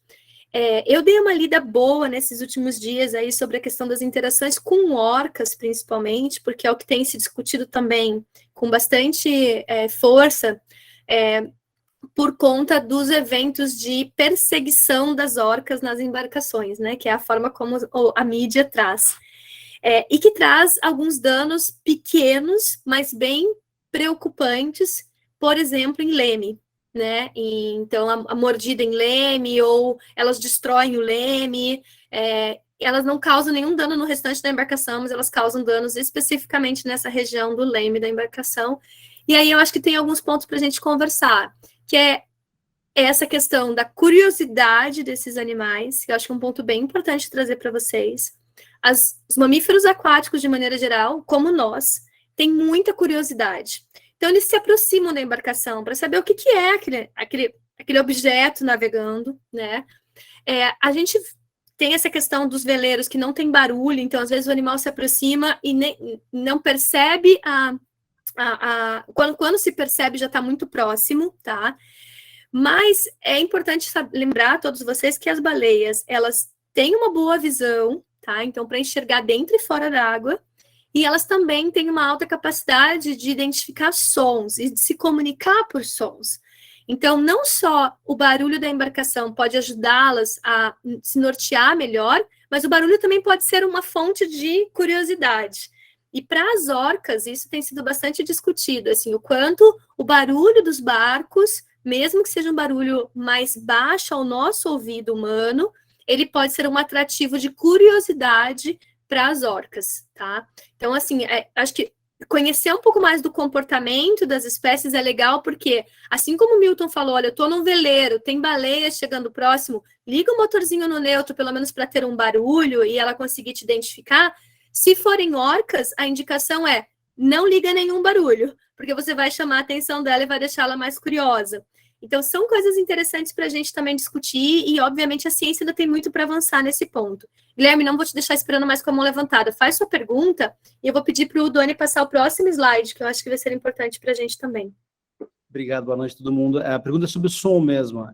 Eu dei uma lida boa nesses últimos dias aí sobre a questão das interações com orcas, principalmente, porque é o que tem se discutido também com bastante força, por conta dos eventos de perseguição das orcas nas embarcações, né? Que é a forma como a mídia traz. E que traz alguns danos pequenos, mas bem preocupantes, por exemplo, em leme, né? Então, a mordida em leme, ou elas destroem o leme, elas não causam nenhum dano no restante da embarcação, mas elas causam danos especificamente nessa região do leme da embarcação. E aí eu acho que tem alguns pontos para a gente conversar, que é essa questão da curiosidade desses animais, que eu acho que é um ponto bem importante trazer para vocês. Os mamíferos aquáticos, de maneira geral, como nós, têm muita curiosidade. Então, eles se aproximam da embarcação para saber o que é aquele objeto navegando, né? A gente tem essa questão dos veleiros que não tem barulho, então, às vezes, o animal se aproxima e não percebe quando se percebe, já está muito próximo, tá? Mas é importante lembrar a todos vocês que as baleias, elas têm uma boa visão, tá? Então, para enxergar dentro e fora d'água, e elas também têm uma alta capacidade de identificar sons e de se comunicar por sons. Então, não só o barulho da embarcação pode ajudá-las a se nortear melhor, mas o barulho também pode ser uma fonte de curiosidade. E para as orcas, isso tem sido bastante discutido, assim, o quanto o barulho dos barcos, mesmo que seja um barulho mais baixo ao nosso ouvido humano, ele pode ser um atrativo de curiosidade para as orcas, tá? Então, assim, acho que conhecer um pouco mais do comportamento das espécies é legal, porque, assim como o Milton falou, olha, eu estou num veleiro, tem baleias chegando próximo, liga o motorzinho no neutro, pelo menos para ter um barulho e ela conseguir te identificar. Se forem orcas, a indicação é não liga nenhum barulho, porque você vai chamar a atenção dela e vai deixá-la mais curiosa. Então, são coisas interessantes para a gente também discutir e, obviamente, a ciência ainda tem muito para avançar nesse ponto. Guilherme, não vou te deixar esperando mais com a mão levantada. Faz sua pergunta e eu vou pedir para o Doni passar o próximo slide, que eu acho que vai ser importante para a gente também. Obrigado, boa noite a todo mundo. A pergunta é sobre o som mesmo,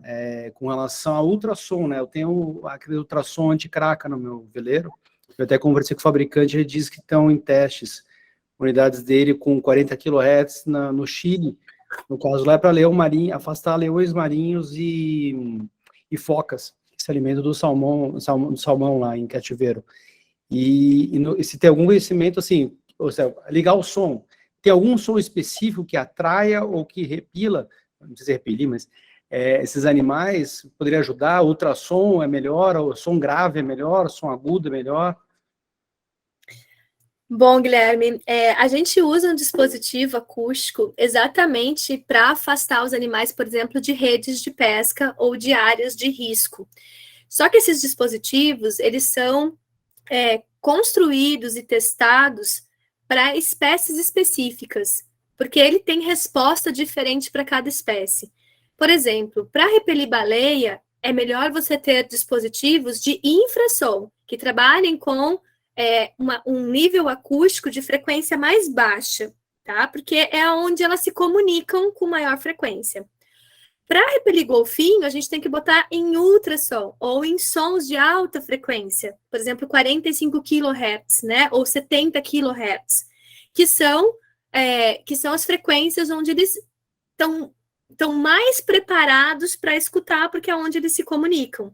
com relação ao ultrassom, né? Eu tenho aquele ultrassom anti-craca no meu veleiro. Eu até conversei com o fabricante, ele diz que estão em testes, unidades dele com 40 kHz no Chile. No caso lá é para leão marinho, afastar leões marinhos e focas, que se alimentam do salmão lá em cativeiro. E se tem algum conhecimento, assim, ou seja, ligar o som, tem algum som específico que atraia ou que repila, não sei se repelir, mas esses animais poderia ajudar? O ultrassom é melhor, o som grave é melhor, o som agudo é melhor? Bom, Guilherme, a gente usa um dispositivo acústico exatamente para afastar os animais, por exemplo, de redes de pesca ou de áreas de risco. Só que esses dispositivos, eles são construídos e testados para espécies específicas, porque ele tem resposta diferente para cada espécie. Por exemplo, para repelir baleia, é melhor você ter dispositivos de infrassom, que trabalhem com um nível acústico de frequência mais baixa, tá? Porque é onde elas se comunicam com maior frequência. Para repelir golfinho, a gente tem que botar em ultrassom ou em sons de alta frequência, por exemplo, 45 kHz, né? Ou 70 kHz, que são as frequências onde eles estão mais preparados para escutar, porque é onde eles se comunicam.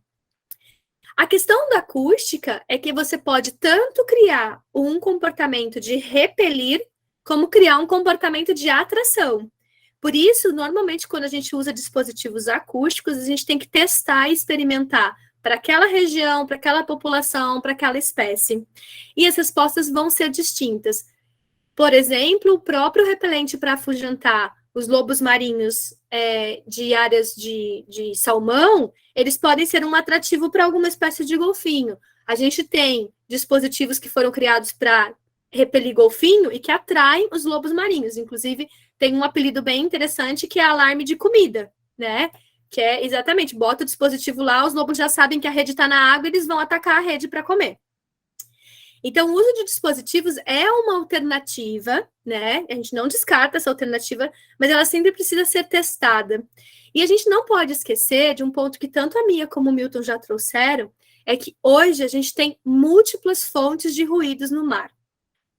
A questão da acústica é que você pode tanto criar um comportamento de repelir, como criar um comportamento de atração. Por isso, normalmente, quando a gente usa dispositivos acústicos, a gente tem que testar e experimentar para aquela região, para aquela população, para aquela espécie. E as respostas vão ser distintas. Por exemplo, o próprio repelente para afugentar os lobos marinhos de áreas de salmão, eles podem ser um atrativo para alguma espécie de golfinho. A gente tem dispositivos que foram criados para repelir golfinho e que atraem os lobos marinhos. Inclusive, tem um apelido bem interessante que é alarme de comida, né? Que é exatamente, bota o dispositivo lá, os lobos já sabem que a rede está na água, eles vão atacar a rede para comer. Então, o uso de dispositivos é uma alternativa, né? A gente não descarta essa alternativa, mas ela sempre precisa ser testada. E a gente não pode esquecer de um ponto que tanto a Mia como o Milton já trouxeram, é que hoje a gente tem múltiplas fontes de ruídos no mar.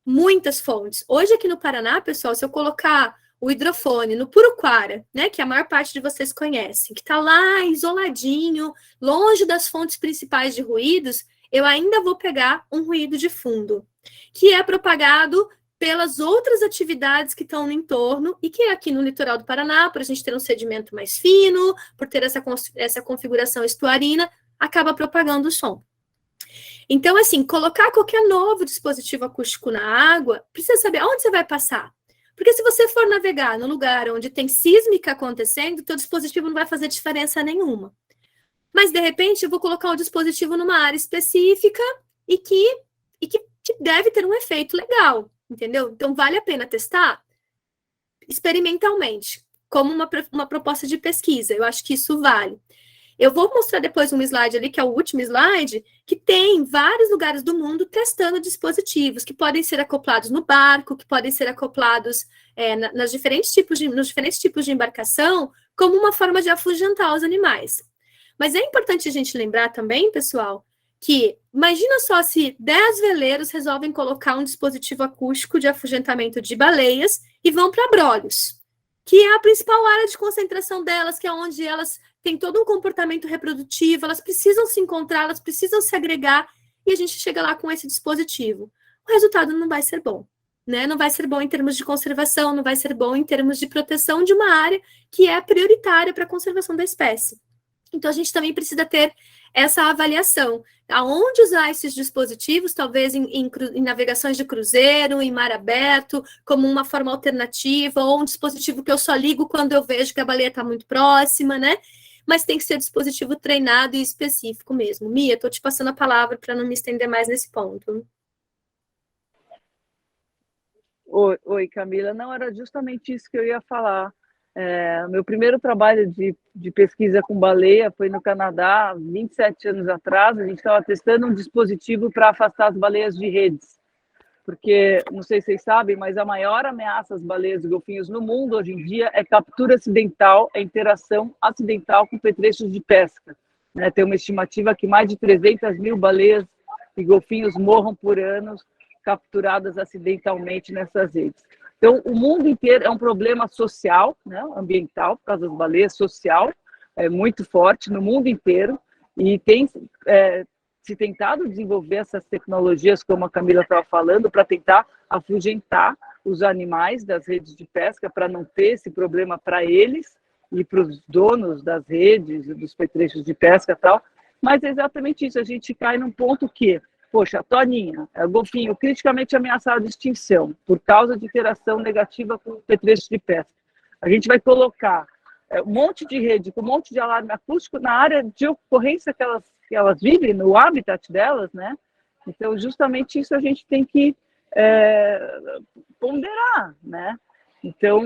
Muitas fontes. Hoje aqui no Paraná, pessoal, se eu colocar o hidrofone no Puruquara, né, que a maior parte de vocês conhecem, que está lá isoladinho, longe das fontes principais de ruídos, eu ainda vou pegar um ruído de fundo, que é propagado pelas outras atividades que estão no entorno e que aqui no litoral do Paraná, por a gente ter um sedimento mais fino, por ter essa configuração estuarina, acaba propagando o som. Então, assim, colocar qualquer novo dispositivo acústico na água, precisa saber aonde você vai passar. Porque se você for navegar no lugar onde tem sísmica acontecendo, o teu dispositivo não vai fazer diferença nenhuma. Mas, de repente, eu vou colocar o dispositivo numa área específica e que deve ter um efeito legal, entendeu? Então, vale a pena testar experimentalmente, como uma proposta de pesquisa. Eu acho que isso vale. Eu vou mostrar depois um slide ali, que é o último slide, que tem vários lugares do mundo testando dispositivos, que podem ser acoplados no barco, que podem ser acoplados nos diferentes tipos de embarcação, como uma forma de afugentar os animais. Mas é importante a gente lembrar também, pessoal, que imagina só se 10 veleiros resolvem colocar um dispositivo acústico de afugentamento de baleias e vão para Abrolhos, que é a principal área de concentração delas, que é onde elas têm todo um comportamento reprodutivo, elas precisam se encontrar, elas precisam se agregar, e a gente chega lá com esse dispositivo. O resultado não vai ser bom, né? Não vai ser bom em termos de conservação, não vai ser bom em termos de proteção de uma área que é prioritária para a conservação da espécie. Então, a gente também precisa ter essa avaliação. Aonde usar esses dispositivos, talvez em navegações de cruzeiro, em mar aberto, como uma forma alternativa, ou um dispositivo que eu só ligo quando eu vejo que a baleia está muito próxima, né? Mas tem que ser dispositivo treinado e específico mesmo. Mia, estou te passando a palavra para não me estender mais nesse ponto. Oi, Camila. Não, era justamente isso que eu ia falar. Meu primeiro trabalho de pesquisa com baleia foi no Canadá, 27 anos atrás. A gente estava testando um dispositivo para afastar as baleias de redes, porque, não sei se vocês sabem, mas a maior ameaça às baleias e golfinhos no mundo hoje em dia é captura acidental, é interação acidental com petrechos de pesca, né? Tem uma estimativa que mais de 300 mil baleias e golfinhos morram por ano capturadas acidentalmente nessas redes. Então, o mundo inteiro é um problema social, né, ambiental, por causa das baleias, social, é muito forte no mundo inteiro, e tem se tentado desenvolver essas tecnologias, como a Camila estava falando, para tentar afugentar os animais das redes de pesca, para não ter esse problema para eles e para os donos das redes, dos petrechos de pesca e tal. Mas é exatamente isso, a gente cai num ponto que, poxa, a toninha, o golfinho criticamente ameaçado de extinção por causa de interação negativa com petrechos de pesca. A gente vai colocar um monte de rede, com um monte de alarme acústico na área de ocorrência que elas vivem, no habitat delas, né? Então, justamente isso a gente tem que ponderar, né? Então,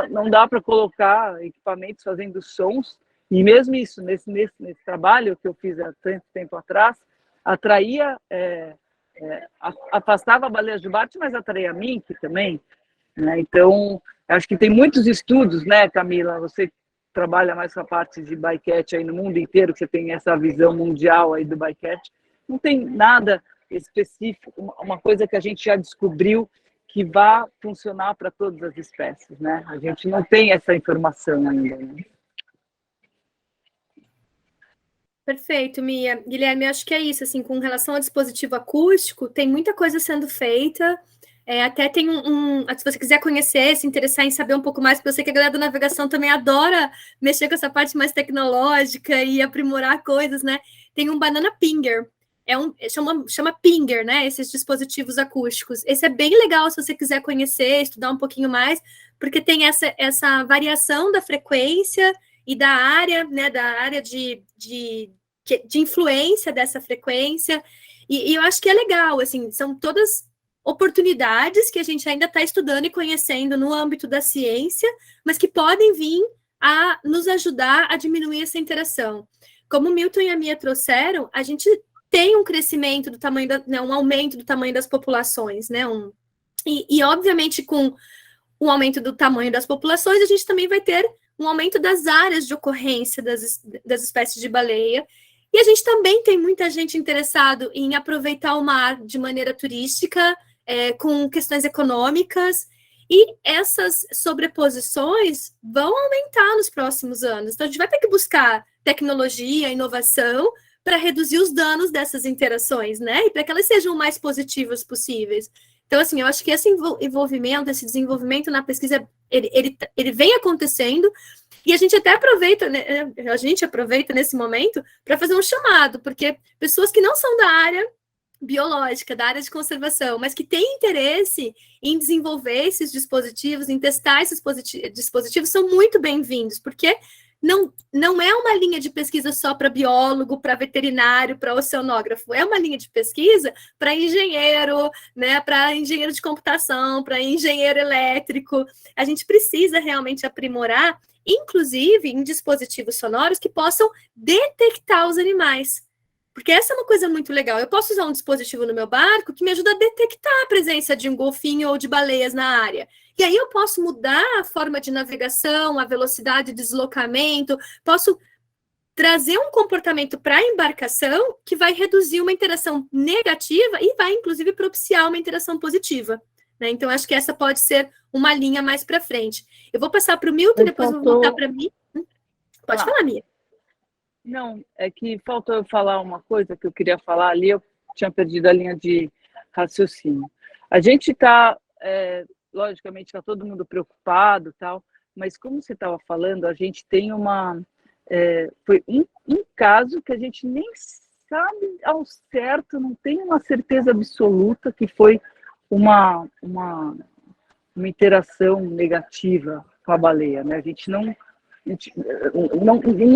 não dá para colocar equipamentos fazendo sons, e mesmo isso, nesse trabalho que eu fiz há tanto tempo atrás, atraía, afastava baleias de Bart, mas atraía mink também, né? Então, acho que tem muitos estudos, né, Camila? Você trabalha mais com a parte de bycatch aí no mundo inteiro, que você tem essa visão mundial aí do bycatch. Não tem nada específico, uma coisa que a gente já descobriu que vá funcionar para todas as espécies, né? A gente não tem essa informação ainda, né? Perfeito, Mia. Guilherme, acho que é isso, assim, com relação ao dispositivo acústico, tem muita coisa sendo feita, até tem se você quiser conhecer, se interessar em saber um pouco mais, porque eu sei que a galera da navegação também adora mexer com essa parte mais tecnológica e aprimorar coisas, né? Tem um Banana Pinger, chama Pinger, né, esses dispositivos acústicos. Esse é bem legal se você quiser conhecer, estudar um pouquinho mais, porque tem essa variação da frequência e da área, né, da área de influência dessa frequência, E eu acho que é legal, assim, são todas oportunidades que a gente ainda está estudando e conhecendo no âmbito da ciência, mas que podem vir a nos ajudar a diminuir essa interação. Como o Milton e a Mia trouxeram, a gente tem um crescimento do tamanho, um aumento do tamanho das populações, né? E obviamente, com o aumento do tamanho das populações, a gente também vai ter um aumento das áreas de ocorrência das espécies de baleia. E a gente também tem muita gente interessada em aproveitar o mar de maneira turística, com questões econômicas, e essas sobreposições vão aumentar nos próximos anos. Então, a gente vai ter que buscar tecnologia, inovação, para reduzir os danos dessas interações, né? E para que elas sejam o mais positivas possíveis. Então, assim, eu acho que esse envolvimento, esse desenvolvimento na pesquisa, ele vem acontecendo, e a gente até aproveita, né, nesse momento para fazer um chamado, porque pessoas que não são da área biológica, da área de conservação, mas que têm interesse em desenvolver esses dispositivos, em testar esses dispositivos, são muito bem-vindos, porque não é uma linha de pesquisa só para biólogo, para veterinário, para oceanógrafo, é uma linha de pesquisa para engenheiro, né, para engenheiro de computação, para engenheiro elétrico. A gente precisa realmente aprimorar, inclusive em dispositivos sonoros que possam detectar os animais. Porque essa é uma coisa muito legal. Eu posso usar um dispositivo no meu barco que me ajuda a detectar a presença de um golfinho ou de baleias na área. E aí eu posso mudar a forma de navegação, a velocidade de deslocamento, posso trazer um comportamento para a embarcação que vai reduzir uma interação negativa e vai, inclusive, propiciar uma interação positiva. Né? Então, acho que essa pode ser uma linha mais para frente. Eu vou passar para o Milton, depois vou voltar para mim. Pode falar, Mia. Não, é que faltou eu falar uma coisa que eu queria falar ali, eu tinha perdido a linha de raciocínio. A gente está, logicamente, está todo mundo preocupado, tal, mas como você estava falando, a gente tem foi um caso que a gente nem sabe ao certo, não tem uma certeza absoluta que foi uma interação negativa com a baleia, né? A gente não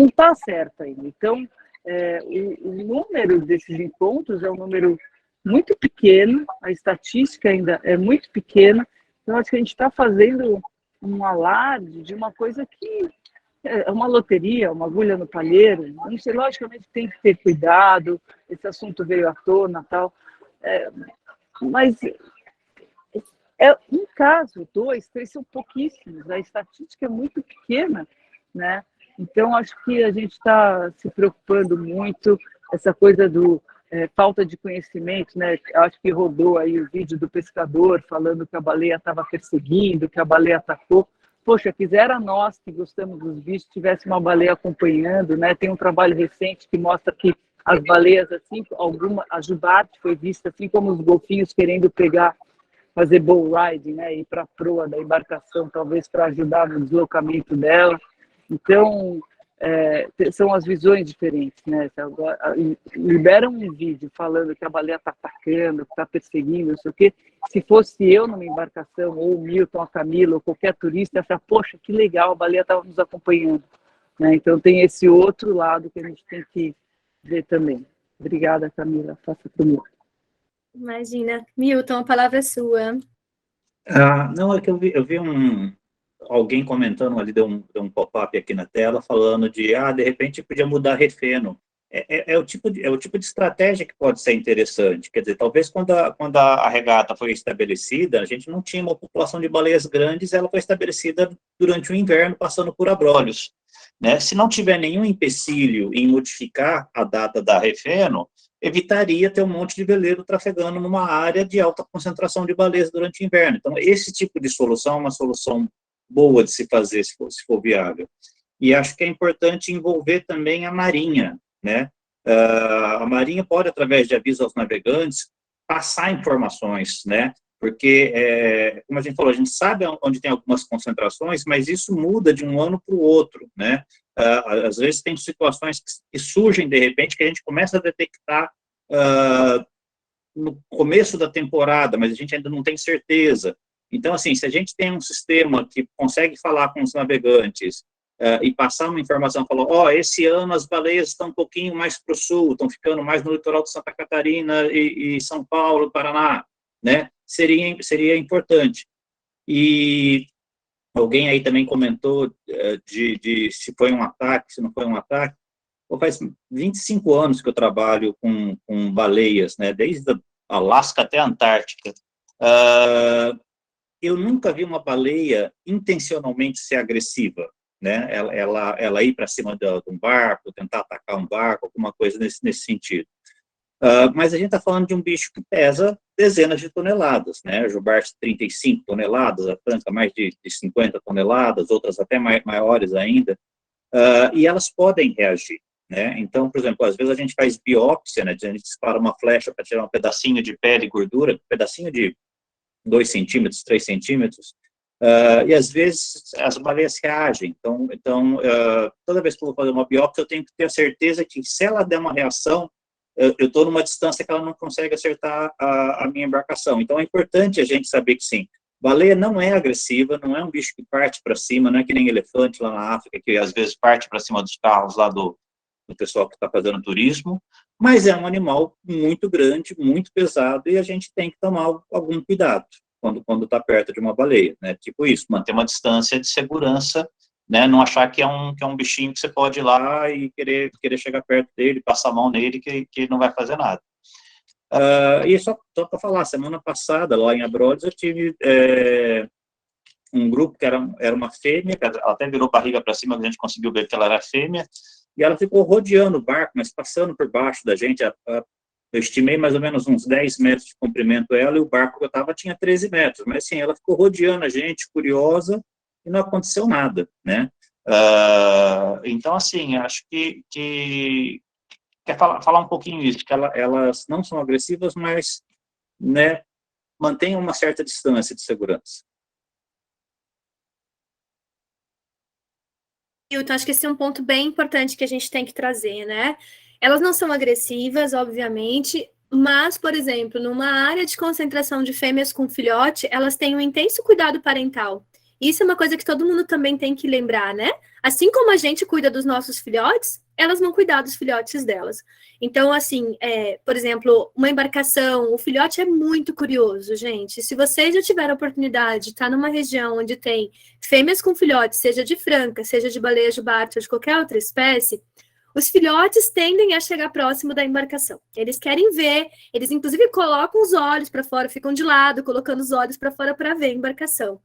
está certo ainda. Então, o número desses encontros é um número muito pequeno, a estatística ainda é muito pequena, então acho que a gente está fazendo um alarde de uma coisa que é uma loteria, uma agulha no palheiro. Não sei, logicamente tem que ter cuidado, esse assunto veio à tona, tal, mas um caso, 2, 3 são pouquíssimos, a estatística é muito pequena, né? Então, acho que a gente está se preocupando muito, essa coisa do falta de conhecimento, né? Acho que rodou aí o vídeo do pescador falando que a baleia estava perseguindo, que a baleia atacou. Poxa, quisera nós que gostamos dos bichos tivesse uma baleia acompanhando, né? Tem um trabalho recente que mostra que as baleias, assim, a jubarte foi vista, assim como os golfinhos querendo fazer bull riding, né? Ir para a proa da embarcação, talvez para ajudar no deslocamento dela. Então, são as visões diferentes, né? Liberam um vídeo falando que a baleia está atacando, que está perseguindo, não sei o quê. Se fosse eu numa embarcação, ou o Milton, a Camila, ou qualquer turista, ia falar, poxa, que legal, a baleia estava nos acompanhando. Né? Então, tem esse outro lado que a gente tem que ver também. Obrigada, Camila. Faça para o Milton. Imagina. Milton, a palavra é sua. Não, é que eu vi alguém comentando ali, deu um pop-up aqui na tela, falando de repente podia mudar refeno. É o tipo de estratégia que pode ser interessante. Quer dizer, talvez quando a regata foi estabelecida, a gente não tinha uma população de baleias grandes, ela foi estabelecida durante o inverno, passando por abrolhos. Né? Se não tiver nenhum empecilho em modificar a data da refeno, evitaria ter um monte de veleiro trafegando numa área de alta concentração de baleias durante o inverno. Então, esse tipo de solução é uma solução boa de se fazer, se for viável. E acho que é importante envolver também a Marinha, né? A Marinha pode, através de avisos aos navegantes, passar informações, né? Porque, como a gente falou, a gente sabe onde tem algumas concentrações, mas isso muda de um ano para o outro, né? Às vezes tem situações que surgem, de repente, que a gente começa a detectar no começo da temporada, mas a gente ainda não tem certeza. Então, assim, se a gente tem um sistema que consegue falar com os navegantes e passar uma informação, falou, ó, esse ano as baleias estão um pouquinho mais para o sul, estão ficando mais no litoral de Santa Catarina e São Paulo, Paraná, né? Seria importante. E alguém aí também comentou de se foi um ataque, se não foi um ataque. Faz 25 anos que eu trabalho com baleias, né? Desde a Alasca até a Antártica. Eu nunca vi uma baleia intencionalmente ser agressiva, né? Ela ir para cima de um barco, tentar atacar um barco, alguma coisa nesse sentido. Mas a gente está falando de um bicho que pesa dezenas de toneladas, né? A jubarte 35 toneladas, a franca mais de 50 toneladas, outras até maiores ainda, e elas podem reagir, né? Então, por exemplo, às vezes a gente faz biópsia, né? A gente dispara uma flecha para tirar um pedacinho de pele e gordura, um pedacinho de 2 centímetros, 3 centímetros, e às vezes as baleias reagem. Então toda vez que eu vou fazer uma biópsia, eu tenho que ter a certeza que se ela der uma reação, eu estou numa distância que ela não consegue acertar a minha embarcação. Então é importante a gente saber que sim, baleia não é agressiva, não é um bicho que parte para cima, não é que nem elefante lá na África, que às vezes parte para cima dos carros lá do pessoal que está fazendo turismo, mas é um animal muito grande, muito pesado, e a gente tem que tomar algum cuidado quando está perto de uma baleia, né? Tipo isso, manter uma distância de segurança, né? Não achar que é um bichinho que você pode ir lá e querer chegar perto dele, passar a mão nele, que não vai fazer nada. E só para falar, semana passada, lá em Abrolhos, eu tive um grupo que era uma fêmea, que ela até virou barriga para cima, a gente conseguiu ver que ela era fêmea, e ela ficou rodeando o barco, mas passando por baixo da gente. Eu estimei mais ou menos uns 10 metros de comprimento ela, e o barco que eu estava tinha 13 metros, mas assim, ela ficou rodeando a gente, curiosa, e não aconteceu nada, né? Então, assim, acho que quer falar um pouquinho isso, que elas não são agressivas, mas, né, mantêm uma certa distância de segurança. Então, acho que esse é um ponto bem importante que a gente tem que trazer, né? Elas não são agressivas, obviamente, mas, por exemplo, numa área de concentração de fêmeas com filhote, elas têm um intenso cuidado parental. Isso é uma coisa que todo mundo também tem que lembrar, né? Assim como a gente cuida dos nossos filhotes, elas vão cuidar dos filhotes delas. Então, assim, por exemplo, uma embarcação, o filhote é muito curioso, gente. Se vocês já tiveram a oportunidade de estar numa região onde tem fêmeas com filhotes, seja de franca, seja de baleia jubarte ou de qualquer outra espécie, os filhotes tendem a chegar próximo da embarcação. Eles querem ver, eles inclusive colocam os olhos para fora, ficam de lado, colocando os olhos para fora para ver a embarcação.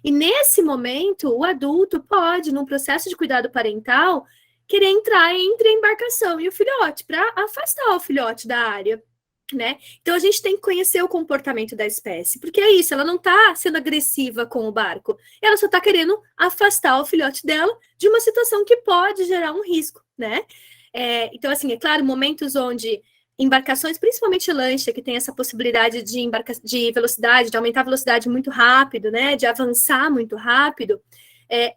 E nesse momento, o adulto pode, num processo de cuidado parental, querer entrar entre a embarcação e o filhote, para afastar o filhote da área, né? Então, a gente tem que conhecer o comportamento da espécie, porque é isso, ela não está sendo agressiva com o barco, ela só está querendo afastar o filhote dela de uma situação que pode gerar um risco, né? Então, assim, é claro, momentos onde embarcações, principalmente lancha, que tem essa possibilidade de velocidade, de aumentar a velocidade muito rápido, né, de avançar muito rápido,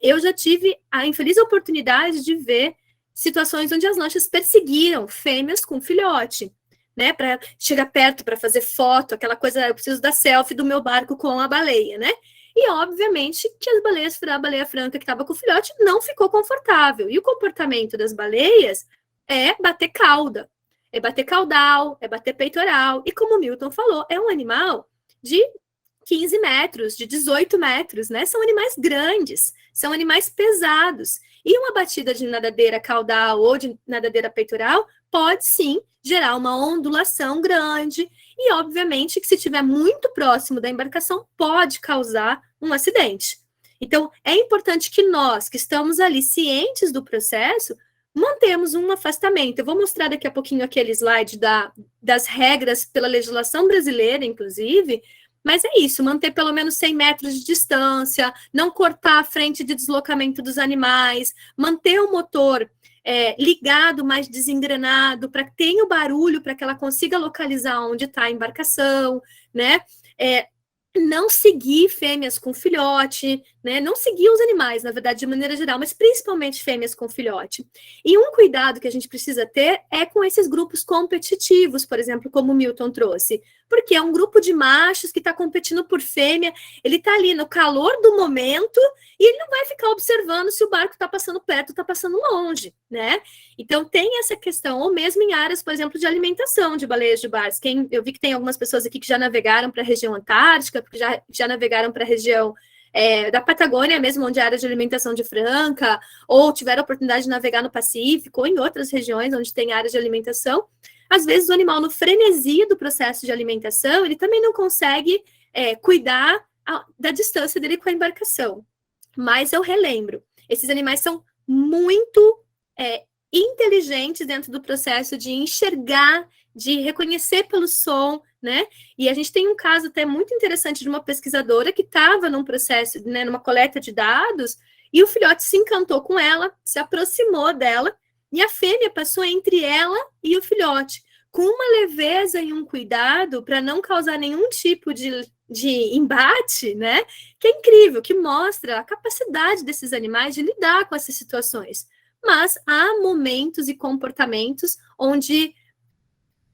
eu já tive a infeliz oportunidade de ver situações onde as lanchas perseguiram fêmeas com filhote, né, para chegar perto, para fazer foto, aquela coisa, eu preciso da selfie do meu barco com a baleia, né, e obviamente que a baleia franca que estava com o filhote não ficou confortável, e o comportamento das baleias é bater cauda, é bater caudal, é bater peitoral. E como o Milton falou, é um animal de 15 metros, de 18 metros, né? São animais grandes, são animais pesados. E uma batida de nadadeira caudal ou de nadadeira peitoral pode, sim, gerar uma ondulação grande. E, obviamente, que se estiver muito próximo da embarcação, pode causar um acidente. Então, é importante que nós, que estamos ali cientes do processo, mantemos um afastamento. Eu vou mostrar daqui a pouquinho aquele slide das regras pela legislação brasileira, inclusive, mas é isso, manter pelo menos 100 metros de distância, não cortar a frente de deslocamento dos animais, manter o motor ligado, mais desengrenado, para que tenha o barulho, para que ela consiga localizar onde está a embarcação, né? Não seguir fêmeas com filhote, né? Não seguir os animais, na verdade, de maneira geral, mas principalmente fêmeas com filhote. E um cuidado que a gente precisa ter é com esses grupos competitivos, por exemplo, como o Milton trouxe, porque é um grupo de machos que está competindo por fêmea, ele está ali no calor do momento e ele não vai ficar observando se o barco está passando perto ou está passando longe, né? Então tem essa questão, ou mesmo em áreas, por exemplo, de alimentação de baleias de Barents. Eu vi que tem algumas pessoas aqui que já navegaram para a região antártica, porque já navegaram para a região da Patagônia mesmo, onde é a área de alimentação de Franca, ou tiveram a oportunidade de navegar no Pacífico, ou em outras regiões onde tem áreas de alimentação. Às vezes o animal, no frenesi do processo de alimentação, ele também não consegue cuidar da distância dele com a embarcação. Mas eu relembro, esses animais são muito inteligentes dentro do processo de enxergar, de reconhecer pelo som, né? E a gente tem um caso até muito interessante de uma pesquisadora que estava num processo, né, numa coleta de dados, e o filhote se encantou com ela, se aproximou dela, e a fêmea passou entre ela e o filhote, com uma leveza e um cuidado para não causar nenhum tipo de embate, né? Que é incrível, que mostra a capacidade desses animais de lidar com essas situações. Mas há momentos e comportamentos onde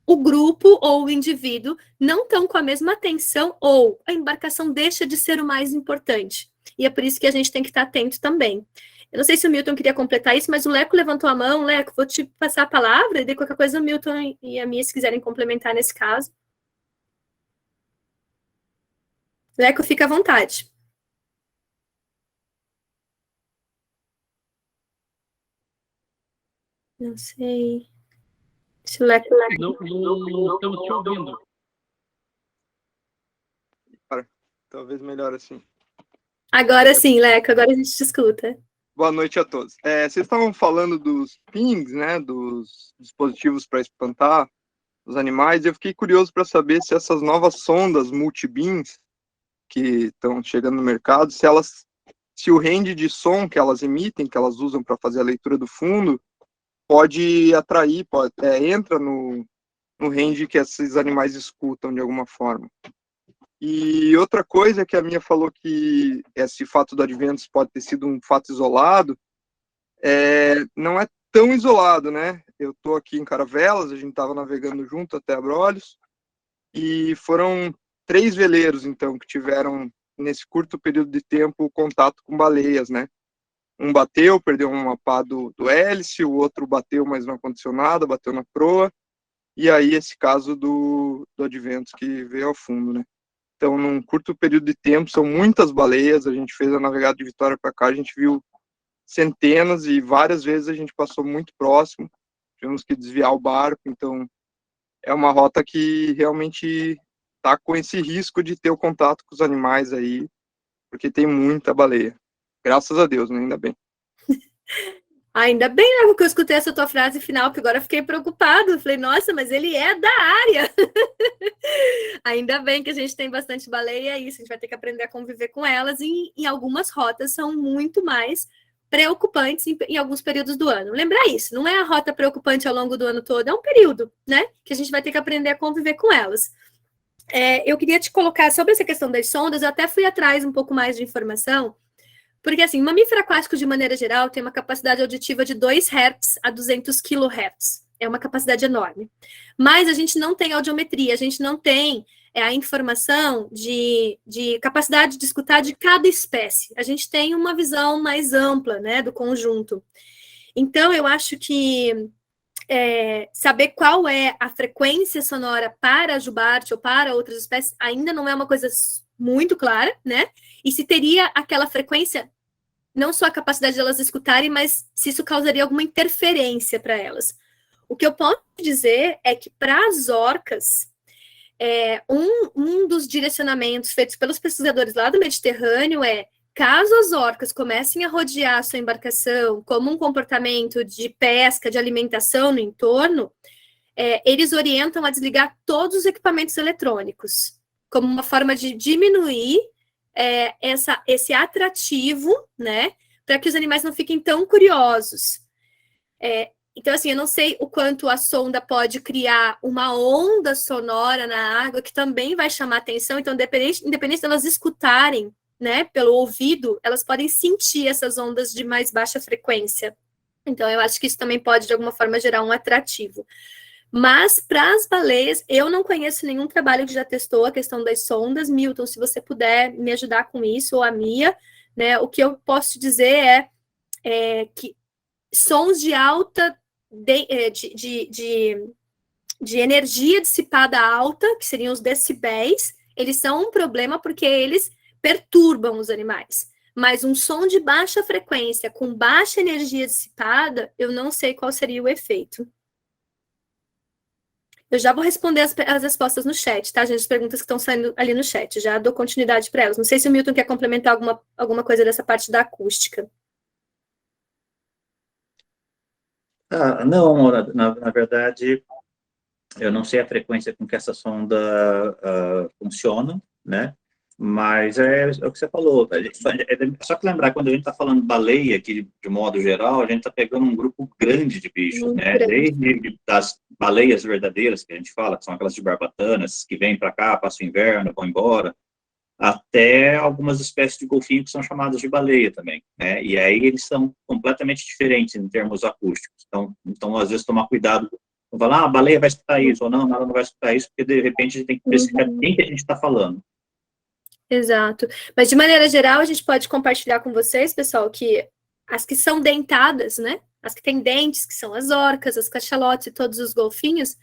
o grupo ou o indivíduo não estão com a mesma atenção ou a embarcação deixa de ser o mais importante. E é por isso que a gente tem que estar atento também. Eu não sei se o Milton queria completar isso, mas o Leco levantou a mão. Leco, vou te passar a palavra, e daí qualquer coisa o Milton e a Mia, se quiserem complementar nesse caso. Leco, fica à vontade. Não sei se o Leco... Não estamos te ouvindo. Talvez melhor assim. Agora sim, Leco, agora a gente te escuta. Boa noite a todos. Vocês estavam falando dos pings, né, dos dispositivos para espantar os animais, e eu fiquei curioso para saber se essas novas sondas multi-beams que estão chegando no mercado, se o range de som que elas emitem, que elas usam para fazer a leitura do fundo, pode atrair, entra no range que esses animais escutam de alguma forma. E outra coisa que a Mia falou, que esse fato do Adventus pode ter sido um fato isolado, não é tão isolado, né? Eu estou aqui em Caravelas, a gente estava navegando junto até Abrolhos, e foram 3 veleiros, então, que tiveram, nesse curto período de tempo, contato com baleias, né? Um bateu, perdeu uma pá do hélice, o outro bateu, mas não aconteceu nada, bateu na proa, e aí esse caso do Adventus que veio ao fundo, né? Então, num curto período de tempo, são muitas baleias. A gente fez a navegada de Vitória para cá, a gente viu centenas e várias vezes a gente passou muito próximo. Tivemos que desviar o barco. Então, é uma rota que realmente está com esse risco de ter o contato com os animais aí, porque tem muita baleia. Graças a Deus, né? Ainda bem. Ainda bem, né, que eu escutei essa tua frase final, porque agora eu fiquei preocupado. Eu falei, nossa, mas ele é da área. Ainda bem que a gente tem bastante baleia, e isso, a gente vai ter que aprender a conviver com elas, e em algumas rotas são muito mais preocupantes em alguns períodos do ano. Lembrar isso, não é a rota preocupante ao longo do ano todo, é um período, né, que a gente vai ter que aprender a conviver com elas. Eu queria te colocar sobre essa questão das sondas, eu até fui atrás um pouco mais de informação, porque, assim, o mamífero aquático, de maneira geral, tem uma capacidade auditiva de 2 Hz a 200 kHz. É uma capacidade enorme. Mas a gente não tem audiometria, a gente não tem a informação de capacidade de escutar de cada espécie. A gente tem uma visão mais ampla, né, do conjunto. Então, eu acho que saber qual é a frequência sonora para a jubarte ou para outras espécies ainda não é uma coisa muito clara, né? E se teria aquela frequência, não só a capacidade de elas escutarem, mas se isso causaria alguma interferência para elas. O que eu posso dizer é que para as orcas, um dos direcionamentos feitos pelos pesquisadores lá do Mediterrâneo caso as orcas comecem a rodear a sua embarcação como um comportamento de pesca, de alimentação no entorno, eles orientam a desligar todos os equipamentos eletrônicos, como uma forma de diminuir esse atrativo, né, para que os animais não fiquem tão curiosos. Então, assim, eu não sei o quanto a sonda pode criar uma onda sonora na água que também vai chamar atenção. Então, independente delas escutarem né, pelo ouvido, elas podem sentir essas ondas de mais baixa frequência. Então, eu acho que isso também pode, de alguma forma, gerar um atrativo. Mas, para as baleias, eu não conheço nenhum trabalho que já testou a questão das sondas. Milton, se você puder me ajudar com isso, ou a Mia, né, o que eu posso te dizer que sons de alta de energia dissipada alta, que seriam os decibéis, eles são um problema porque eles perturbam os animais. Mas um som de baixa frequência, com baixa energia dissipada, eu não sei qual seria o efeito. Eu já vou responder as respostas no chat, tá, gente? As perguntas que estão saindo ali no chat. Já dou continuidade para elas. Não sei se o Milton quer complementar alguma coisa dessa parte da acústica. Não, na verdade, eu não sei a frequência com que essa sonda funciona, né? Mas é o que você falou. Só que lembrar, quando a gente está falando baleia aqui, de modo geral, a gente está pegando um grupo grande de bichos, né? Desde das baleias verdadeiras, que a gente fala, que são aquelas de barbatanas, que vêm para cá, passam o inverno, vão embora, até algumas espécies de golfinho que são chamadas de baleia também, né? E aí eles são completamente diferentes em termos acústicos. Então às vezes, tomar cuidado. Não falar, a baleia vai escutar isso, ou não, ela não vai escutar isso, porque de repente a gente tem que perceber quem que a gente está falando. Exato. Mas, de maneira geral, a gente pode compartilhar com vocês, pessoal, que as que são dentadas, né? As que têm dentes, que são as orcas, as cachalotes e todos os golfinhos,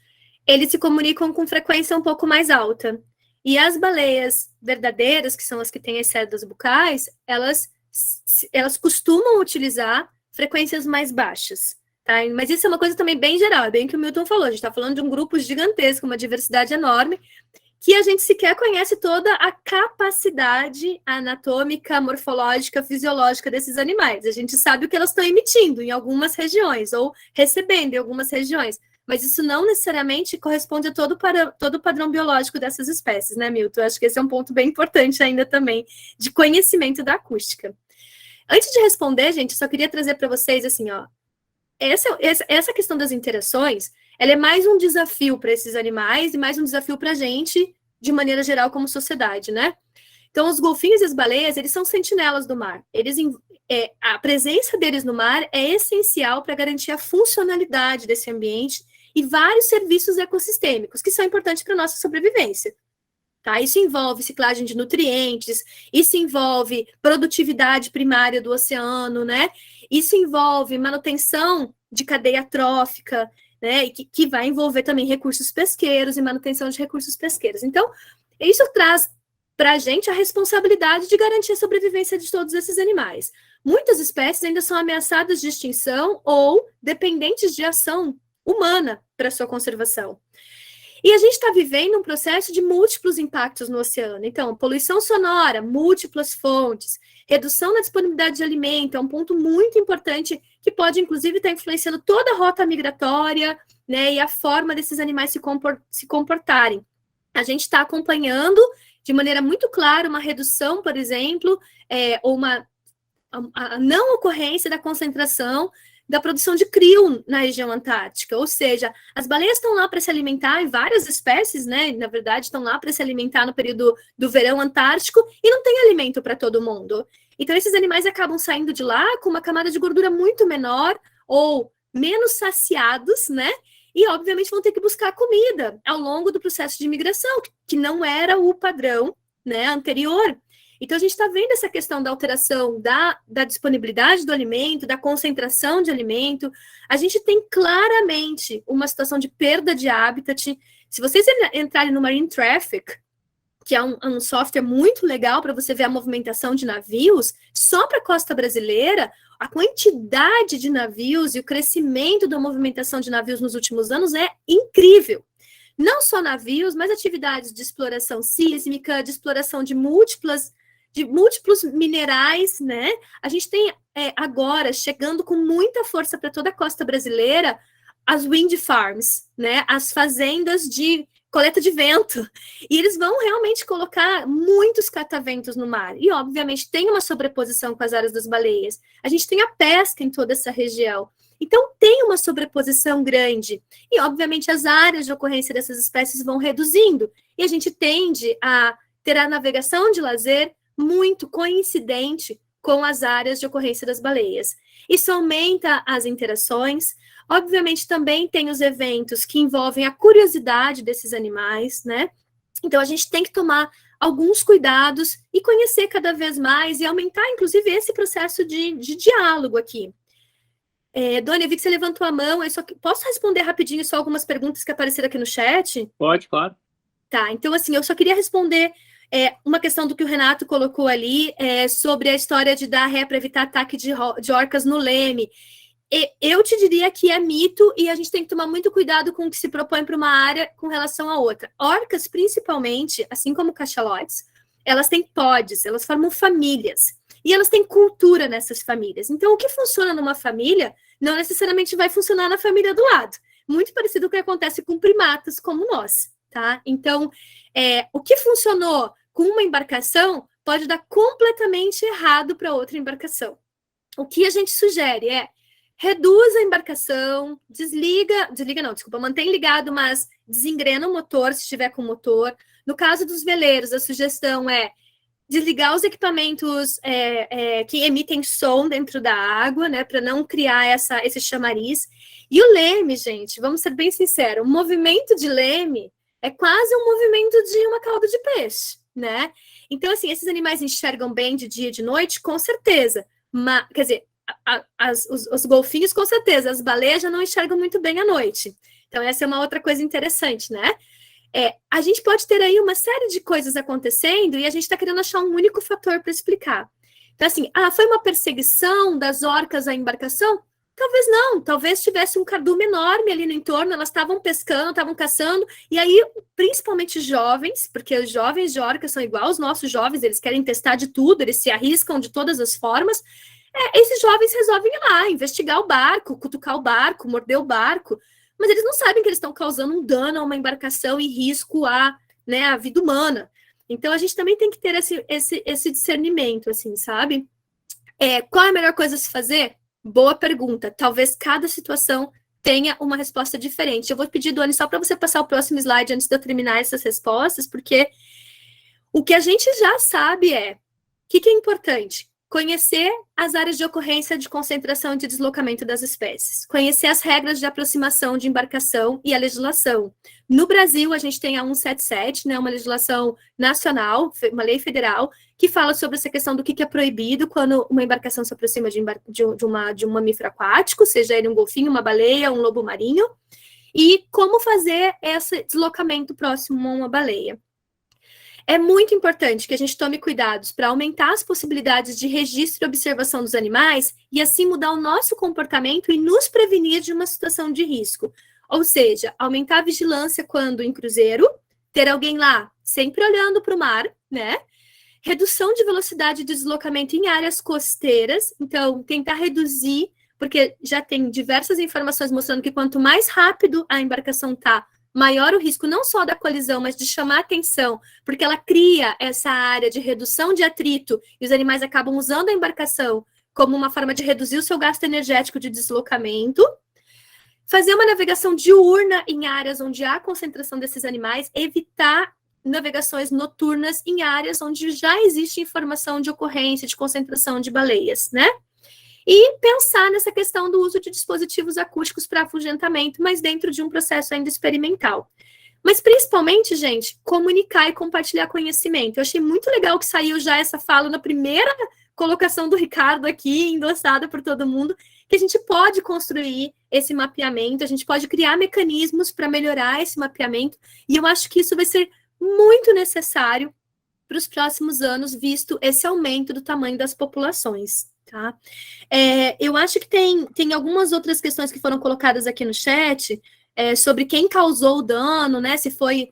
eles se comunicam com frequência um pouco mais alta. E as baleias verdadeiras, que são as que têm as cerdas bucais, elas costumam utilizar frequências mais baixas. Tá? Mas isso é uma coisa também bem geral, é bem o que o Milton falou. A gente está falando de um grupo gigantesco, uma diversidade enorme, que a gente sequer conhece toda a capacidade anatômica, morfológica, fisiológica desses animais. A gente sabe o que elas estão emitindo em algumas regiões, ou recebendo em algumas regiões, mas isso não necessariamente corresponde a todo o padrão biológico dessas espécies, né, Milton? Eu acho que esse é um ponto bem importante ainda também, de conhecimento da acústica. Antes de responder, gente, eu só queria trazer para vocês, assim, ó, essa questão das interações, ela é mais um desafio para esses animais e mais um desafio para a gente, de maneira geral, como sociedade, né? Então, os golfinhos e as baleias, eles são sentinelas do mar. A presença deles no mar é essencial para garantir a funcionalidade desse ambiente e vários serviços ecossistêmicos, que são importantes para a nossa sobrevivência. Tá? Isso envolve ciclagem de nutrientes, isso envolve produtividade primária do oceano, né? Isso envolve manutenção de cadeia trófica, né? E que vai envolver também recursos pesqueiros e manutenção de recursos pesqueiros. Então, isso traz para a gente a responsabilidade de garantir a sobrevivência de todos esses animais. Muitas espécies ainda são ameaçadas de extinção ou dependentes de ação humana para sua conservação. E a gente está vivendo um processo de múltiplos impactos no oceano. Então, poluição sonora, múltiplas fontes, redução na disponibilidade de alimento, é um ponto muito importante que pode, inclusive, estar influenciando toda a rota migratória, né, e a forma desses animais se comportarem. A gente está acompanhando, de maneira muito clara, uma redução, por exemplo, ou a não ocorrência da concentração da produção de krill na região antártica, ou seja, as baleias estão lá para se alimentar, e várias espécies, né, na verdade, estão lá para se alimentar no período do verão antártico, e não tem alimento para todo mundo. Então, esses animais acabam saindo de lá com uma camada de gordura muito menor, ou menos saciados, né, e, obviamente, vão ter que buscar comida ao longo do processo de migração, que não era o padrão, né, anterior. Então, a gente está vendo essa questão da alteração da disponibilidade do alimento, da concentração de alimento. A gente tem claramente uma situação de perda de habitat. Se vocês entrarem no Marine Traffic, que é um software muito legal para você ver a movimentação de navios, só para a costa brasileira, a quantidade de navios e o crescimento da movimentação de navios nos últimos anos é incrível. Não só navios, mas atividades de exploração sísmica, de exploração de múltiplos minerais, né? A gente tem agora, chegando com muita força para toda a costa brasileira, as wind farms, né? As fazendas de coleta de vento. E eles vão realmente colocar muitos cataventos no mar. E, obviamente, tem uma sobreposição com as áreas das baleias. A gente tem a pesca em toda essa região. Então, tem uma sobreposição grande. E, obviamente, as áreas de ocorrência dessas espécies vão reduzindo. E a gente tende a ter a navegação de lazer muito coincidente com as áreas de ocorrência das baleias. Isso aumenta as interações. Obviamente, também tem os eventos que envolvem a curiosidade desses animais, né? Então, a gente tem que tomar alguns cuidados e conhecer cada vez mais e aumentar, inclusive, esse processo de diálogo aqui. Dona, eu vi que você levantou a mão, posso responder rapidinho só algumas perguntas que apareceram aqui no chat? Pode, claro. Tá, então, assim, eu só queria responder uma questão do que o Renato colocou ali, sobre a história de dar ré para evitar ataque de orcas no leme. Eu te diria que é mito e a gente tem que tomar muito cuidado com o que se propõe para uma área com relação a outra. Orcas, principalmente, assim como cachalotes, elas têm pods, elas formam famílias. E elas têm cultura nessas famílias. Então, o que funciona numa família não necessariamente vai funcionar na família do lado. Muito parecido com o que acontece com primatas como nós, tá? Então, o que funcionou com uma embarcação pode dar completamente errado para outra embarcação. O que a gente sugere reduz a embarcação, mantém ligado, mas desengrena o motor se estiver com motor. No caso dos veleiros, a sugestão é desligar os equipamentos que emitem som dentro da água, né, para não criar esse chamariz. E o leme, gente, vamos ser bem sinceros, o movimento de leme é quase um movimento de uma cauda de peixe, né? Então, assim, esses animais enxergam bem de dia e de noite, com certeza. Mas, quer dizer, os golfinhos, com certeza, as baleias já não enxergam muito bem à noite. Então, essa é uma outra coisa interessante, né? A gente pode ter aí uma série de coisas acontecendo e a gente está querendo achar um único fator para explicar. Então, assim, foi uma perseguição das orcas à embarcação? Talvez não, talvez tivesse um cardume enorme ali no entorno, elas estavam pescando, estavam caçando, e aí, principalmente jovens, porque os jovens de orcas são igual aos nossos jovens, eles querem testar de tudo, eles se arriscam de todas as formas, esses jovens resolvem ir lá, investigar o barco, cutucar o barco, morder o barco, mas eles não sabem que eles estão causando um dano a uma embarcação e risco à vida humana. Então, a gente também tem que ter esse discernimento, assim, sabe? Qual é a melhor coisa a se fazer? Boa pergunta. Talvez cada situação tenha uma resposta diferente. Eu vou pedir, Doni, só para você passar o próximo slide antes de eu terminar essas respostas, porque o que a gente já sabe o que é importante? Conhecer as áreas de ocorrência de concentração e de deslocamento das espécies. Conhecer as regras de aproximação de embarcação e a legislação. No Brasil, a gente tem a 177, né, uma legislação nacional, uma lei federal, que fala sobre essa questão do que é proibido quando uma embarcação se aproxima de um mamífero aquático, seja ele um golfinho, uma baleia, um lobo marinho, e como fazer esse deslocamento próximo a uma baleia. É muito importante que a gente tome cuidados para aumentar as possibilidades de registro e observação dos animais e assim mudar o nosso comportamento e nos prevenir de uma situação de risco. Ou seja, aumentar a vigilância quando em cruzeiro, ter alguém lá sempre olhando para o mar, né? Redução de velocidade de deslocamento em áreas costeiras, então tentar reduzir, porque já tem diversas informações mostrando que quanto mais rápido a embarcação está, maior o risco não só da colisão, mas de chamar atenção, porque ela cria essa área de redução de atrito e os animais acabam usando a embarcação como uma forma de reduzir o seu gasto energético de deslocamento. Fazer uma navegação diurna em áreas onde há concentração desses animais, evitar navegações noturnas em áreas onde já existe informação de ocorrência, de concentração de baleias, né? E pensar nessa questão do uso de dispositivos acústicos para afugentamento, mas dentro de um processo ainda experimental. Mas, principalmente, gente, comunicar e compartilhar conhecimento. Eu achei muito legal que saiu já essa fala na primeira colocação do Ricardo aqui, endossada por todo mundo, que a gente pode construir esse mapeamento, a gente pode criar mecanismos para melhorar esse mapeamento, e eu acho que isso vai ser muito necessário para os próximos anos, visto esse aumento do tamanho das populações. Tá? Eu acho que tem algumas outras questões que foram colocadas aqui no chat, sobre quem causou o dano, né? Se foi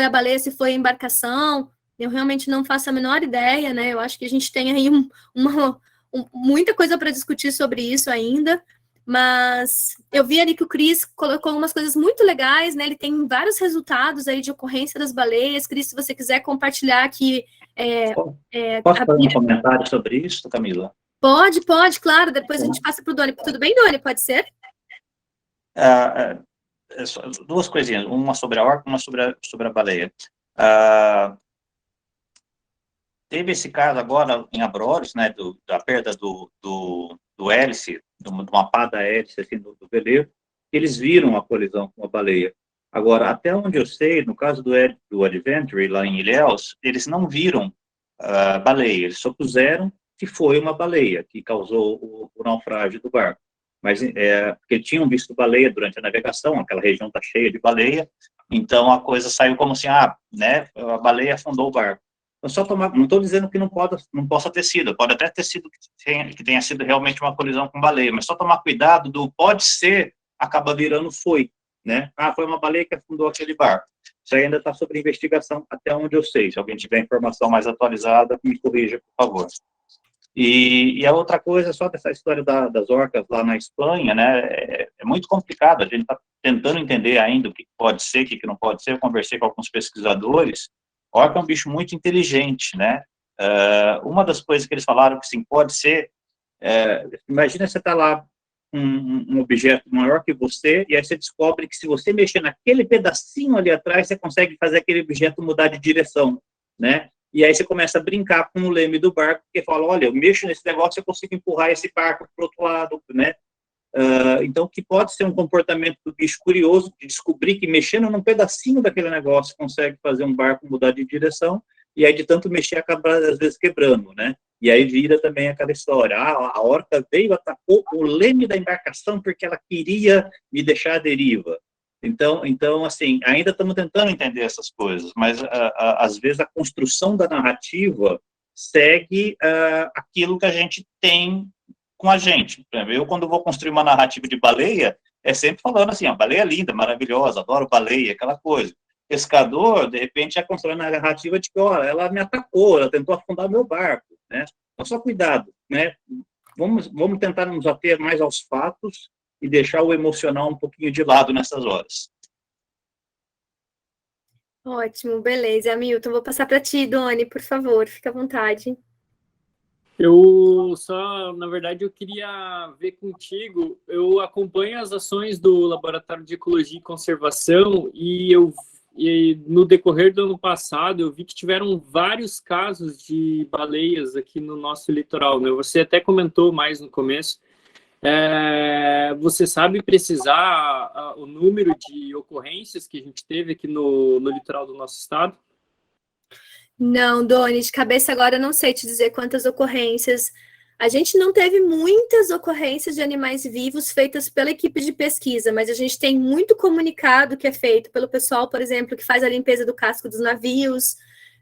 a baleia, se foi a embarcação. Eu realmente não faço a menor ideia, né? Eu acho que a gente tem aí muita coisa para discutir sobre isso ainda, mas eu vi ali que o Cris colocou algumas coisas muito legais, né? Ele tem vários resultados aí de ocorrência das baleias. Cris, se você quiser compartilhar aqui... Posso fazer um comentário sobre isso, Camila? Pode, claro. Depois a gente passa para o Doni. Tudo bem, Doni? Pode ser? Duas coisinhas. Uma sobre a orca, uma sobre a baleia. Teve esse caso agora em Abrolhos, né, da perda do hélice, de uma pá da hélice assim, do veleiro, eles viram a colisão com a baleia. Agora, até onde eu sei, no caso do Adventure, lá em Ilhéus, eles não viram a baleia, eles só puseram que foi uma baleia que causou o naufrágio do barco. Mas porque tinham visto baleia durante a navegação, aquela região está cheia de baleia, então a coisa saiu como assim, né, a baleia afundou o barco. Então, só tomar, não estou dizendo que não possa ter sido, pode até ter sido que tenha sido realmente uma colisão com baleia, mas só tomar cuidado do pode ser, acaba virando foi, né? Foi uma baleia que afundou aquele barco. Isso aí ainda está sob investigação, até onde eu sei. Se alguém tiver informação mais atualizada, me corrija, por favor. E a outra coisa, só dessa história das orcas lá na Espanha, né? É muito complicado, a gente está tentando entender ainda o que pode ser, o que não pode ser. Eu conversei com alguns pesquisadores. Orca é um bicho muito inteligente, né? Uma das coisas que eles falaram que sim, pode ser, imagina você tá lá um objeto maior que você, e aí você descobre que se você mexer naquele pedacinho ali atrás, você consegue fazer aquele objeto mudar de direção, né? E aí você começa a brincar com o leme do barco, porque fala, olha, eu mexo nesse negócio, eu consigo empurrar esse barco para o outro lado, né? Então, que pode ser um comportamento do bicho curioso, de descobrir que mexendo num pedacinho daquele negócio consegue fazer um barco mudar de direção, e aí de tanto mexer acaba às vezes quebrando, né? E aí vira também aquela história, a orca veio, atacou o leme da embarcação porque ela queria me deixar à deriva. Então assim, ainda estamos tentando entender essas coisas, mas às vezes a construção da narrativa segue aquilo que a gente tem com a gente. Eu, quando vou construir uma narrativa de baleia, é sempre falando assim, a baleia é linda, maravilhosa, adoro baleia, aquela coisa. Pescador, de repente, já constrói na narrativa de que, olha, ela me atacou, ela tentou afundar meu barco, né? Então, só cuidado, né? Vamos tentar nos ater mais aos fatos e deixar o emocional um pouquinho de lado nessas horas. Ótimo, beleza. Hamilton, vou passar para ti, Doni, por favor, fica à vontade. Eu só, na verdade, eu queria ver contigo, eu acompanho as ações do Laboratório de Ecologia e Conservação e no decorrer do ano passado eu vi que tiveram vários casos de baleias aqui no nosso litoral, né? Você até comentou mais no começo. Você sabe precisar o número de ocorrências que a gente teve aqui no litoral do nosso estado? Não, Doni, de cabeça agora eu não sei te dizer quantas ocorrências. A gente não teve muitas ocorrências de animais vivos feitas pela equipe de pesquisa, mas a gente tem muito comunicado que é feito pelo pessoal, por exemplo, que faz a limpeza do casco dos navios,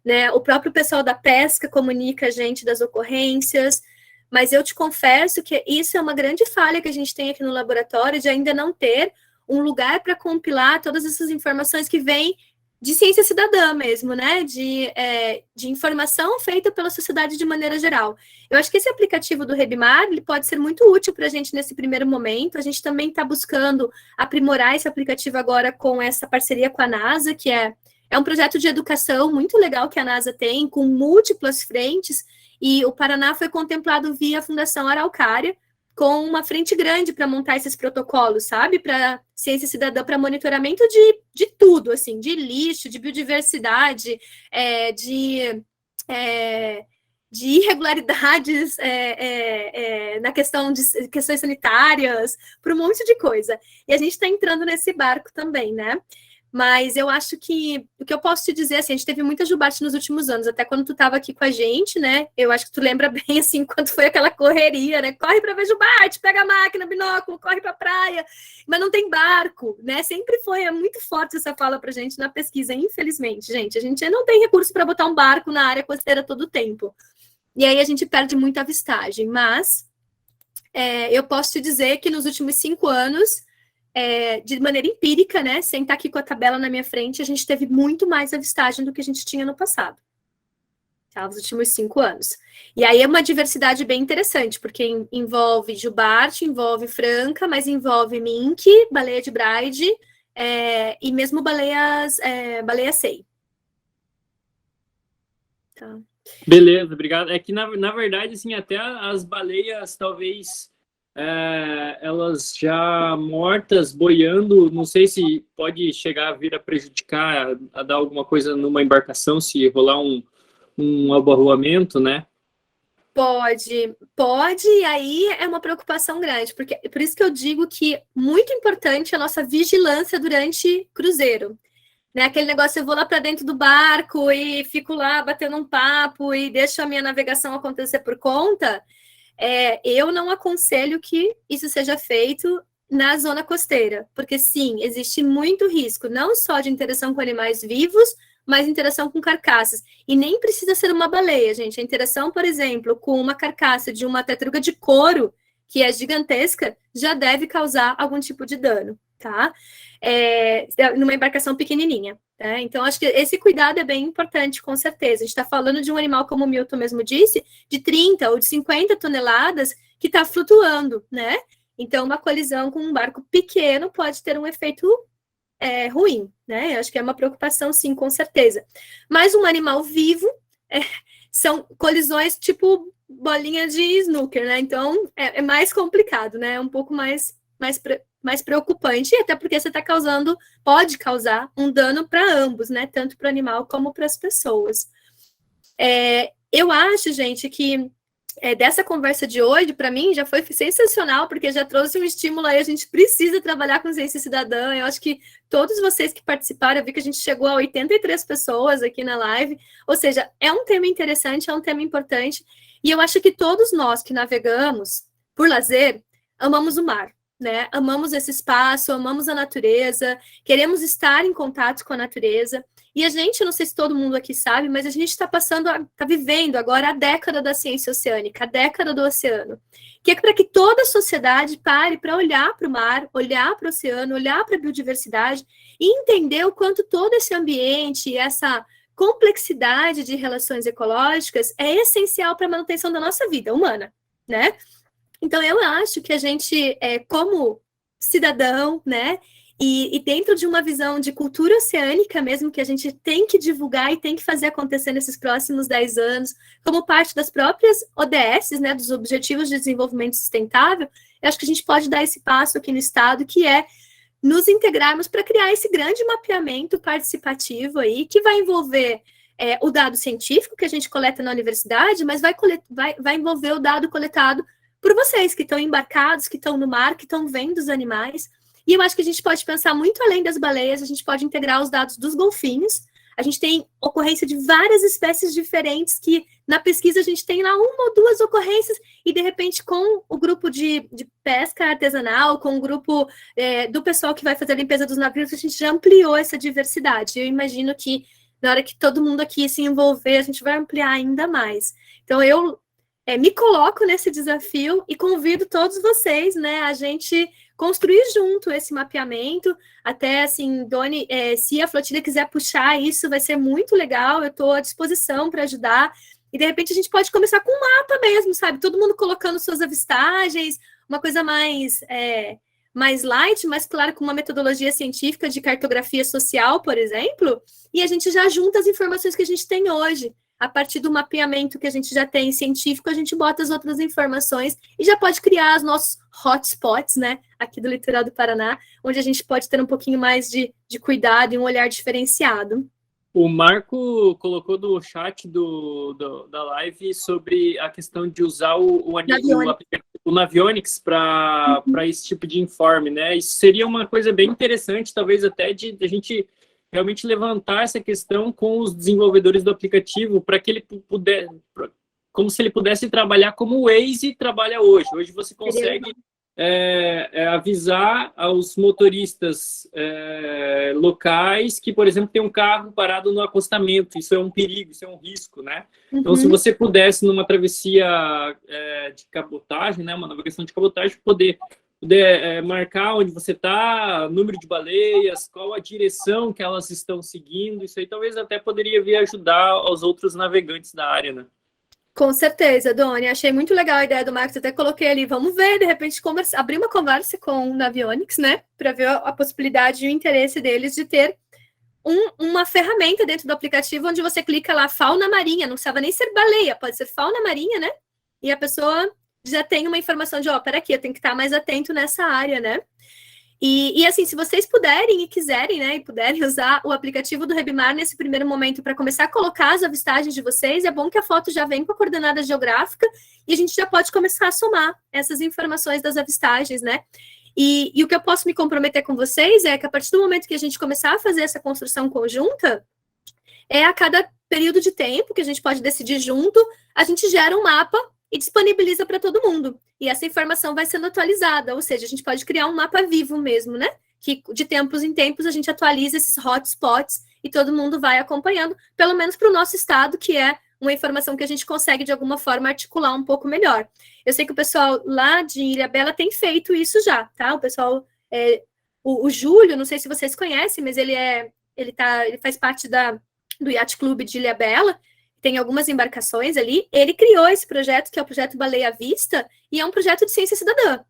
né? O próprio pessoal da pesca comunica a gente das ocorrências, mas eu te confesso que isso é uma grande falha que a gente tem aqui no laboratório, de ainda não ter um lugar para compilar todas essas informações que vêm de ciência cidadã mesmo, né? De informação feita pela sociedade de maneira geral. Eu acho que esse aplicativo do Rebimar ele pode ser muito útil para a gente nesse primeiro momento. A gente também está buscando aprimorar esse aplicativo agora com essa parceria com a NASA, que é um projeto de educação muito legal que a NASA tem, com múltiplas frentes, e o Paraná foi contemplado via Fundação Araucária, com uma frente grande para montar esses protocolos, sabe? Para ciência cidadã, para monitoramento de tudo, assim, de lixo, de biodiversidade, de irregularidades na questão de questões sanitárias, para um monte de coisa. E a gente está entrando nesse barco também, né? Mas eu acho que o que eu posso te dizer, assim, a gente teve muita jubarte nos últimos anos, até quando tu estava aqui com a gente, né? Eu acho que tu lembra bem, assim, quando foi aquela correria, né? Corre para ver jubarte, pega a máquina, binóculo, corre para a praia, mas não tem barco, né? Sempre foi muito forte essa fala pra gente na pesquisa, infelizmente, gente. A gente não tem recurso para botar um barco na área costeira todo o tempo. E aí a gente perde muita avistagem, mas eu posso te dizer que nos últimos 5 anos, de maneira empírica, né, sem estar aqui com a tabela na minha frente, a gente teve muito mais avistagem do que a gente tinha no passado, tá? Os últimos 5 anos. E aí é uma diversidade bem interessante, porque envolve jubarte, envolve franca, mas envolve mink, baleia de Braide, e mesmo baleia sei. Tá. Beleza, obrigado. É que, na verdade, assim, até as baleias, talvez... elas já mortas, boiando, não sei se pode chegar a vir a prejudicar, a dar alguma coisa numa embarcação, se rolar um abarroamento, né? Pode, e aí é uma preocupação grande, porque por isso que eu digo que muito importante a nossa vigilância durante cruzeiro. Né, aquele negócio, eu vou lá para dentro do barco e fico lá batendo um papo e deixo a minha navegação acontecer por conta, eu não aconselho que isso seja feito na zona costeira, porque sim, existe muito risco, não só de interação com animais vivos, mas interação com carcaças. E nem precisa ser uma baleia, gente. A interação, por exemplo, com uma carcaça de uma tartaruga de couro, que é gigantesca, já deve causar algum tipo de dano, tá? Numa embarcação pequenininha. Tá? Então, acho que esse cuidado é bem importante, com certeza. A gente está falando de um animal, como o Milton mesmo disse, de 30 ou de 50 toneladas que está flutuando, né? Então, uma colisão com um barco pequeno pode ter um efeito ruim, né? Eu acho que é uma preocupação, sim, com certeza. Mas um animal vivo são colisões tipo bolinha de snooker, né? Então, é mais complicado, né? É um pouco mais preocupante, até porque você pode causar um dano para ambos, né? Tanto para o animal como para as pessoas. Eu acho, gente, que dessa conversa de hoje, para mim, já foi sensacional, porque já trouxe um estímulo aí, a gente precisa trabalhar com ciência cidadã. Eu acho que todos vocês que participaram, eu vi que a gente chegou a 83 pessoas aqui na live, ou seja, é um tema interessante, é um tema importante, e eu acho que todos nós que navegamos por lazer, amamos o mar, né? Amamos esse espaço, amamos a natureza, queremos estar em contato com a natureza. E a gente, não sei se todo mundo aqui sabe, mas a gente está vivendo agora a década da ciência oceânica, a década do oceano, que é para que toda a sociedade pare para olhar para o mar, olhar para o oceano, olhar para a biodiversidade e entender o quanto todo esse ambiente, essa complexidade de relações ecológicas é essencial para a manutenção da nossa vida humana, né? Então, eu acho que a gente, como cidadão, né, e dentro de uma visão de cultura oceânica mesmo, que a gente tem que divulgar e tem que fazer acontecer nesses próximos 10 anos, como parte das próprias ODS, né, dos Objetivos de Desenvolvimento Sustentável, eu acho que a gente pode dar esse passo aqui no Estado, que é nos integrarmos para criar esse grande mapeamento participativo aí, que vai envolver o dado científico que a gente coleta na universidade, mas vai envolver o dado coletado por vocês que estão embarcados, que estão no mar, que estão vendo os animais. E eu acho que a gente pode pensar muito além das baleias, a gente pode integrar os dados dos golfinhos. A gente tem ocorrência de várias espécies diferentes que na pesquisa a gente tem lá 1 ou 2 ocorrências e de repente com o grupo de pesca artesanal, com o grupo do pessoal que vai fazer a limpeza dos navios, a gente já ampliou essa diversidade. Eu imagino que na hora que todo mundo aqui se envolver, a gente vai ampliar ainda mais. Então eu me coloco nesse desafio e convido todos vocês, né, a gente construir junto esse mapeamento, até assim, Doni, se a flotilha quiser puxar isso, vai ser muito legal, eu estou à disposição para ajudar, e de repente a gente pode começar com um mapa mesmo, sabe, todo mundo colocando suas avistagens, uma coisa mais light, mas claro, com uma metodologia científica de cartografia social, por exemplo, e a gente já junta as informações que a gente tem hoje. A partir do mapeamento que a gente já tem científico, a gente bota as outras informações e já pode criar os nossos hotspots, né, aqui do litoral do Paraná, onde a gente pode ter um pouquinho mais de cuidado e um olhar diferenciado. O Marco colocou no chat da live sobre a questão de usar o Navionics para esse tipo de informe, né? Isso seria uma coisa bem interessante, talvez até de a gente realmente levantar essa questão com os desenvolvedores do aplicativo para que ele como se ele pudesse trabalhar como o Waze trabalha hoje. Hoje você consegue avisar aos motoristas locais que, por exemplo, tem um carro parado no acostamento. Isso é um perigo, isso é um risco, né? Uhum. Então, se você pudesse, numa travessia de cabotagem, né, uma navegação de cabotagem, poder marcar onde você está, número de baleias, qual a direção que elas estão seguindo, isso aí talvez até poderia vir ajudar aos outros navegantes da área, né? Com certeza, Doni, achei muito legal a ideia do Marcos, até coloquei ali, vamos ver, de repente, abrir uma conversa com o Navionics, né, para ver a possibilidade e o interesse deles de ter uma ferramenta dentro do aplicativo onde você clica lá, fauna marinha, não precisava nem ser baleia, pode ser fauna marinha, né, e a pessoa já tem uma informação de, peraí, eu tenho que estar mais atento nessa área, né? E assim, se vocês puderem e quiserem, né, e puderem usar o aplicativo do Rebimar nesse primeiro momento para começar a colocar as avistagens de vocês, é bom que a foto já vem com a coordenada geográfica e a gente já pode começar a somar essas informações das avistagens, né? E o que eu posso me comprometer com vocês é que a partir do momento que a gente começar a fazer essa construção conjunta, a cada período de tempo que a gente pode decidir junto, a gente gera um mapa e disponibiliza para todo mundo. E essa informação vai sendo atualizada, ou seja, a gente pode criar um mapa vivo mesmo, né? Que de tempos em tempos a gente atualiza esses hotspots e todo mundo vai acompanhando, pelo menos para o nosso estado, que é uma informação que a gente consegue, de alguma forma, articular um pouco melhor. Eu sei que o pessoal lá de Ilhabela tem feito isso já, tá? O pessoal, o Júlio, não sei se vocês conhecem, mas ele faz parte do Yacht Clube de Ilhabela, tem algumas embarcações ali. Ele criou esse projeto, que é o projeto Baleia à Vista, e é um projeto de ciência cidadã.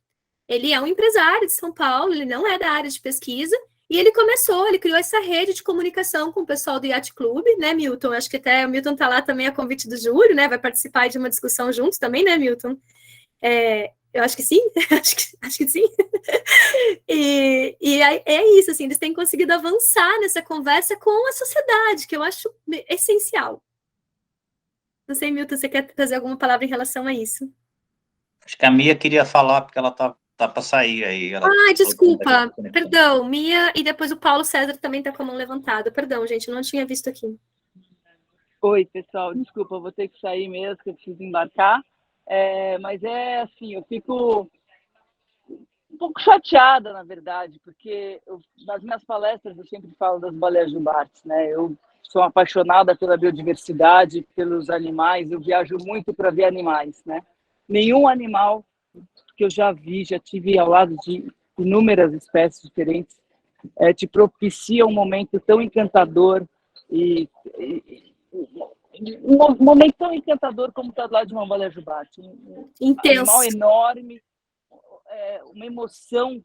Ele é um empresário de São Paulo, ele não é da área de pesquisa, e ele criou essa rede de comunicação com o pessoal do Yacht Clube, né, Milton? Acho que até o Milton está lá também a convite do Júlio, né? Vai participar de uma discussão juntos também, né, Milton? Eu acho que sim, acho que sim. E é isso, assim, eles têm conseguido avançar nessa conversa com a sociedade, que eu acho essencial. Não sei, Milton, você quer trazer alguma palavra em relação a isso? Acho que a Mia queria falar, porque ela tá para sair aí. Desculpa, perdão, Mia, e depois o Paulo César também está com a mão levantada. Perdão, gente, eu não tinha visto aqui. Oi, pessoal, desculpa, eu vou ter que sair mesmo, que eu preciso embarcar. Mas assim, eu fico um pouco chateada, na verdade, porque nas minhas palestras eu sempre falo das baleias jubartes, né? Eu sou apaixonada pela biodiversidade, pelos animais, eu viajo muito para ver animais, né? Nenhum animal que eu já tive ao lado de inúmeras espécies diferentes te propicia um momento tão encantador um momento tão encantador como estar do lado de uma baleia jubarte. Intenso. Um animal enorme, uma emoção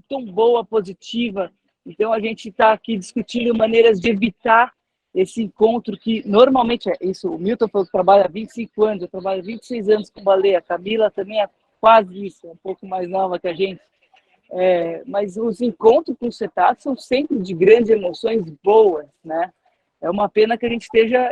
tão boa, positiva. Então, a gente está aqui discutindo maneiras de evitar esse encontro que normalmente é isso. O Milton falou que trabalha há 25 anos, eu trabalho há 26 anos com baleia. A Camila também é quase isso, um pouco mais nova que a gente. Mas os encontros com os cetáceos são sempre de grandes emoções boas, né? É uma pena que a gente esteja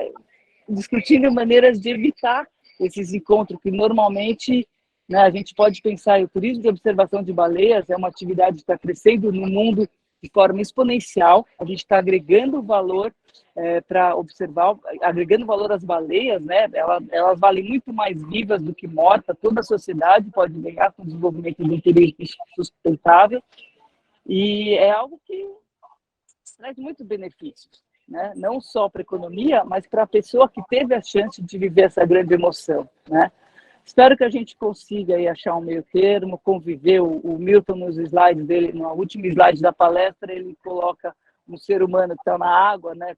discutindo maneiras de evitar esses encontros que normalmente, né, a gente pode pensar. O turismo de observação de baleias é uma atividade que está crescendo no mundo de forma exponencial. A gente está agregando valor para observar, agregando valor às baleias, né? Elas valem muito mais vivas do que mortas. Toda a sociedade pode ganhar com o desenvolvimento do turismo sustentável, e é algo que traz muitos benefícios, né? Não só para a economia, mas para a pessoa que teve a chance de viver essa grande emoção, né? Espero que a gente consiga aí achar um meio termo, conviver. O Milton, nos slides dele, no último slide da palestra, ele coloca um ser humano que está na água, né,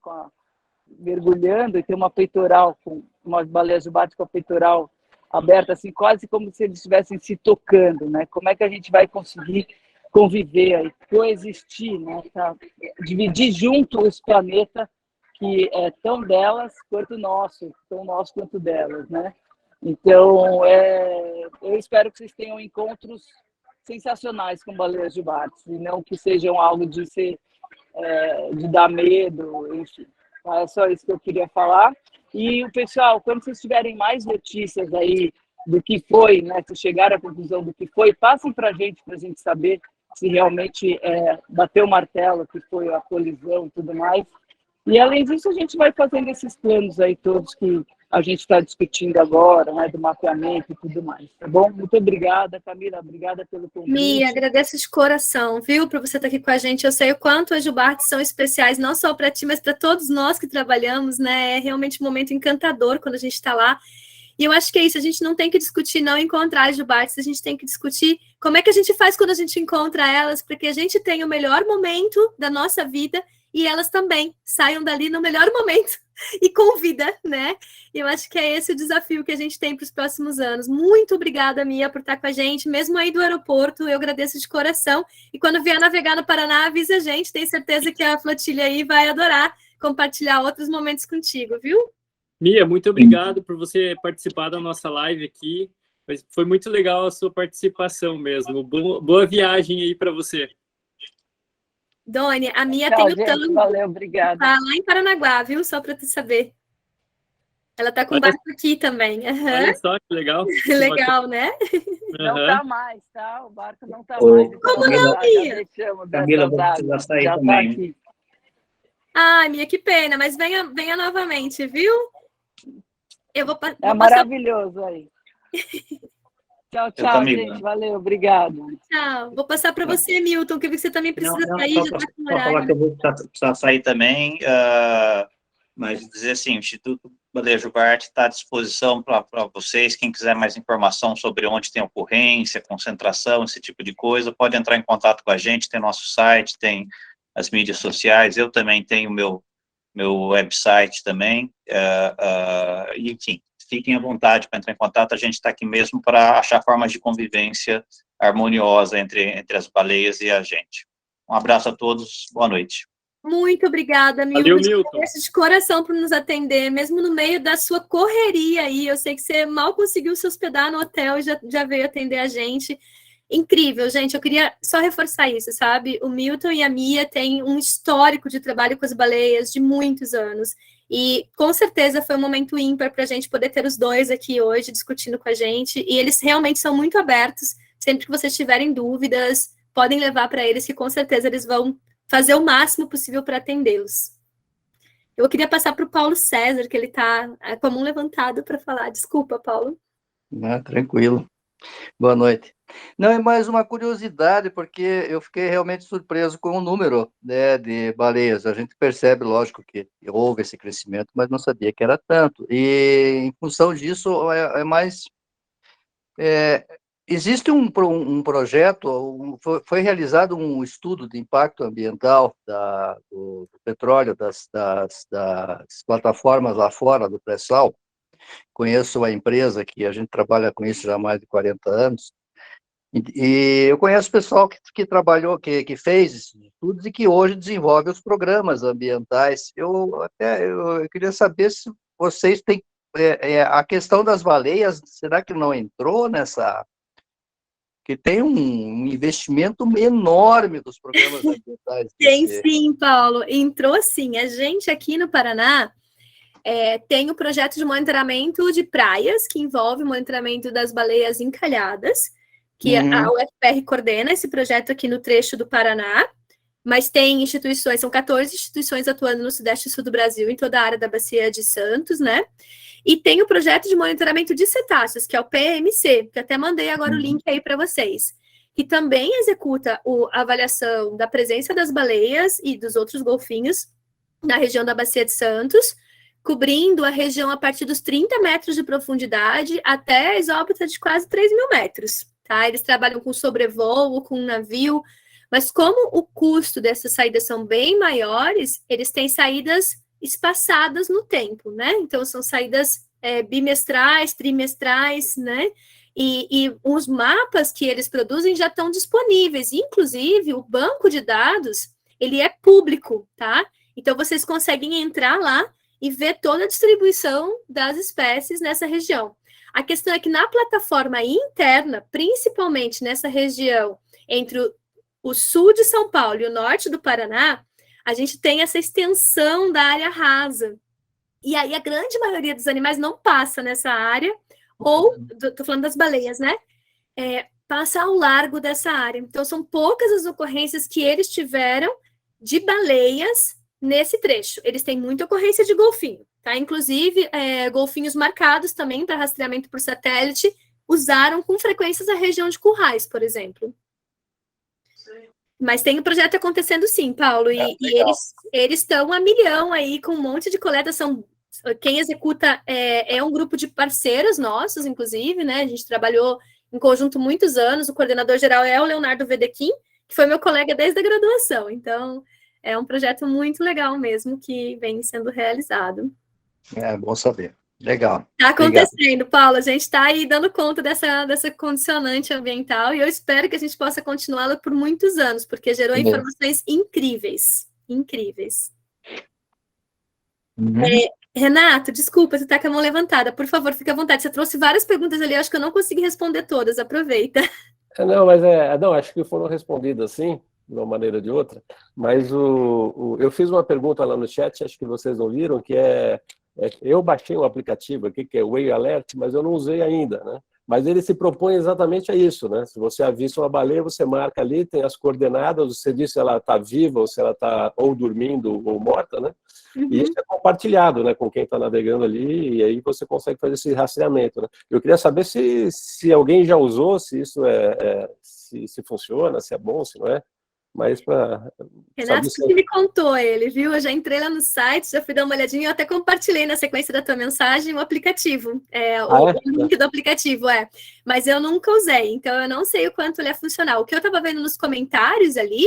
mergulhando, e tem uma peitoral, com uma baleia jubarte com a peitoral aberta, assim, quase como se eles estivessem se tocando, né? Como é que a gente vai conseguir conviver aí, coexistir, né? Tá? Dividir junto esse planeta que é tão delas quanto nosso, tão nosso quanto delas, né? Então, eu espero que vocês tenham encontros sensacionais com baleias jubartes, e não que sejam algo de dar medo, enfim. É só isso que eu queria falar. E o pessoal, quando vocês tiverem mais notícias aí do que foi, né, se chegar à conclusão do que foi, passem para a gente saber se realmente bateu o martelo, que foi a colisão e tudo mais. E, além disso, a gente vai fazendo esses planos aí todos que a gente está discutindo agora, né, do mapeamento e tudo mais, tá bom? Muito obrigada, Camila, obrigada pelo convite. Mia, agradeço de coração, viu, por você estar aqui com a gente. Eu sei o quanto as jubartes são especiais, não só para ti, mas para todos nós que trabalhamos, né? É realmente um momento encantador quando a gente está lá. E eu acho que é isso, a gente não tem que discutir não encontrar as jubartes, a gente tem que discutir como é que a gente faz quando a gente encontra elas, para que a gente tenha o melhor momento da nossa vida e elas também saiam dali no melhor momento e com vida, né? E eu acho que é esse o desafio que a gente tem para os próximos anos. Muito obrigada, Mia, por estar com a gente, mesmo aí do aeroporto, eu agradeço de coração. E quando vier navegar no Paraná, avisa a gente, tenho certeza que a flotilha aí vai adorar compartilhar outros momentos contigo, viu? Mia, muito obrigado por você participar da nossa live aqui. Foi muito legal a sua participação mesmo. Boa viagem aí para você. Doni, a Mia Tchau, tem o gente. tango. Valeu, obrigada. Tá lá em Paranaguá, viu? Só para tu saber. Ela tá com Olha- barco aqui também. Aham. Olha só que legal. Que Legal, né? Não Aham. tá mais, tá? O barco não tá Ô, mais. Então, Camila, já Mia? deixamos Camila, dessas vou precisar águas. sair Já tá também. aqui. Ai, Mia, que pena, mas venha novamente, viu? Eu vou, É vou passar. maravilhoso aí. Tchau, tchau, Camila. gente. Valeu, obrigado. Tchau. Vou passar para você, Milton, que eu vi que você também precisa sair, só já está com só falar horário. que eu vou precisar sair também, mas dizer assim, o Instituto Baleia Jubarte está à disposição para vocês, quem quiser mais informação sobre onde tem ocorrência, concentração, esse tipo de coisa, pode entrar em contato com a gente, tem nosso site, tem as mídias sociais, eu também tenho meu website também, e, enfim, fiquem à vontade para entrar em contato, a gente está aqui mesmo para achar formas de convivência harmoniosa entre as baleias e a gente. Um abraço a todos, boa noite. Muito obrigada, Milton. Valeu, Milton. Agradeço de coração por nos atender, mesmo no meio da sua correria aí. Eu sei que você mal conseguiu se hospedar no hotel e já veio atender a gente. Incrível, gente. Eu queria só reforçar isso, sabe? O Milton e a Mia têm um histórico de trabalho com as baleias de muitos anos. E com certeza foi um momento ímpar para a gente poder ter os dois aqui hoje discutindo com a gente. E eles realmente são muito abertos. Sempre que vocês tiverem dúvidas, podem levar para eles, que com certeza eles vão fazer o máximo possível para atendê-los. Eu queria passar para o Paulo César, que ele está com a mão levantada para falar. Desculpa, Paulo. Tranquilo. Boa noite. Não, é mais uma curiosidade, porque eu fiquei realmente surpreso com o número, né, de baleias. A gente percebe, lógico, que houve esse crescimento, mas não sabia que era tanto. E, em função disso, existe um projeto, foi realizado um estudo de impacto ambiental do petróleo, das plataformas lá fora do pré-sal. Conheço uma empresa que a gente trabalha com isso já há mais de 40 anos, e eu conheço pessoal que trabalhou, que fez esses estudos e que hoje desenvolve os programas ambientais. Eu queria saber se vocês têm a questão das baleias, será que não entrou nessa... que tem um investimento enorme dos programas ambientais. Tem sim, Paulo. Entrou sim. A gente aqui no Paraná tem o projeto de monitoramento de praias, que envolve o monitoramento das baleias encalhadas, que a UFPR coordena esse projeto aqui no trecho do Paraná, mas tem instituições, são 14 instituições atuando no Sudeste e Sul do Brasil, em toda a área da Bacia de Santos, né? E tem o projeto de monitoramento de cetáceos, que é o PMC, que até mandei agora o link aí para vocês, que também executa a avaliação da presença das baleias e dos outros golfinhos na região da Bacia de Santos, cobrindo a região a partir dos 30 metros de profundidade até a exórbita de quase 3 mil metros. Tá? Eles trabalham com sobrevoo, com navio, mas como o custo dessas saídas são bem maiores, eles têm saídas espaçadas no tempo, né? Então, são saídas bimestrais, trimestrais, né? E os mapas que eles produzem já estão disponíveis. Inclusive, o banco de dados, ele é público, tá? Então, vocês conseguem entrar lá e ver toda a distribuição das espécies nessa região. A questão é que na plataforma interna, principalmente nessa região entre o sul de São Paulo e o norte do Paraná, a gente tem essa extensão da área rasa. E aí a grande maioria dos animais não passa nessa área, ou, estou falando das baleias, né? Passa ao largo dessa área. Então, são poucas as ocorrências que eles tiveram de baleias nesse trecho. Eles têm muita ocorrência de golfinho, tá? Inclusive, golfinhos marcados também para rastreamento por satélite usaram com frequências a região de Currais, por exemplo. Mas tem um projeto acontecendo sim, Paulo, e eles estão a milhão aí com um monte de coleta. Quem executa é um grupo de parceiros nossos, inclusive, né? A gente trabalhou em conjunto muitos anos. O coordenador geral é o Leonardo Vedequim, que foi meu colega desde a graduação. Então, é um projeto muito legal mesmo que vem sendo realizado. É bom saber. Legal. Está acontecendo, Paulo. A gente está aí dando conta dessa condicionante ambiental e eu espero que a gente possa continuá-la por muitos anos, porque gerou informações incríveis. Incríveis. Renato, desculpa, você está com a mão levantada. Por favor, fique à vontade. Você trouxe várias perguntas ali, acho que eu não consegui responder todas. Aproveita. Não, mas não, acho que foram respondidas sim. de uma maneira ou de outra, mas eu fiz uma pergunta lá no chat, acho que vocês não viram, que eu baixei um aplicativo aqui, que é o Whale Alert, mas eu não usei ainda, né? Mas ele se propõe exatamente a isso, né? Se você avista uma baleia, você marca ali, tem as coordenadas, você diz se ela está viva ou se ela está ou dormindo ou morta, né? E isso é compartilhado, né, com quem está navegando ali, e aí você consegue fazer esse rastreamento, né? Eu queria saber se alguém já usou, se isso se funciona, se é bom, se não é. Mas para Renato, que me contou ele, viu? Eu já entrei lá no site, já fui dar uma olhadinha, eu até compartilhei na sequência da tua mensagem o aplicativo, o link do aplicativo, mas eu nunca usei, então eu não sei o quanto ele é funcional. O que eu estava vendo nos comentários ali,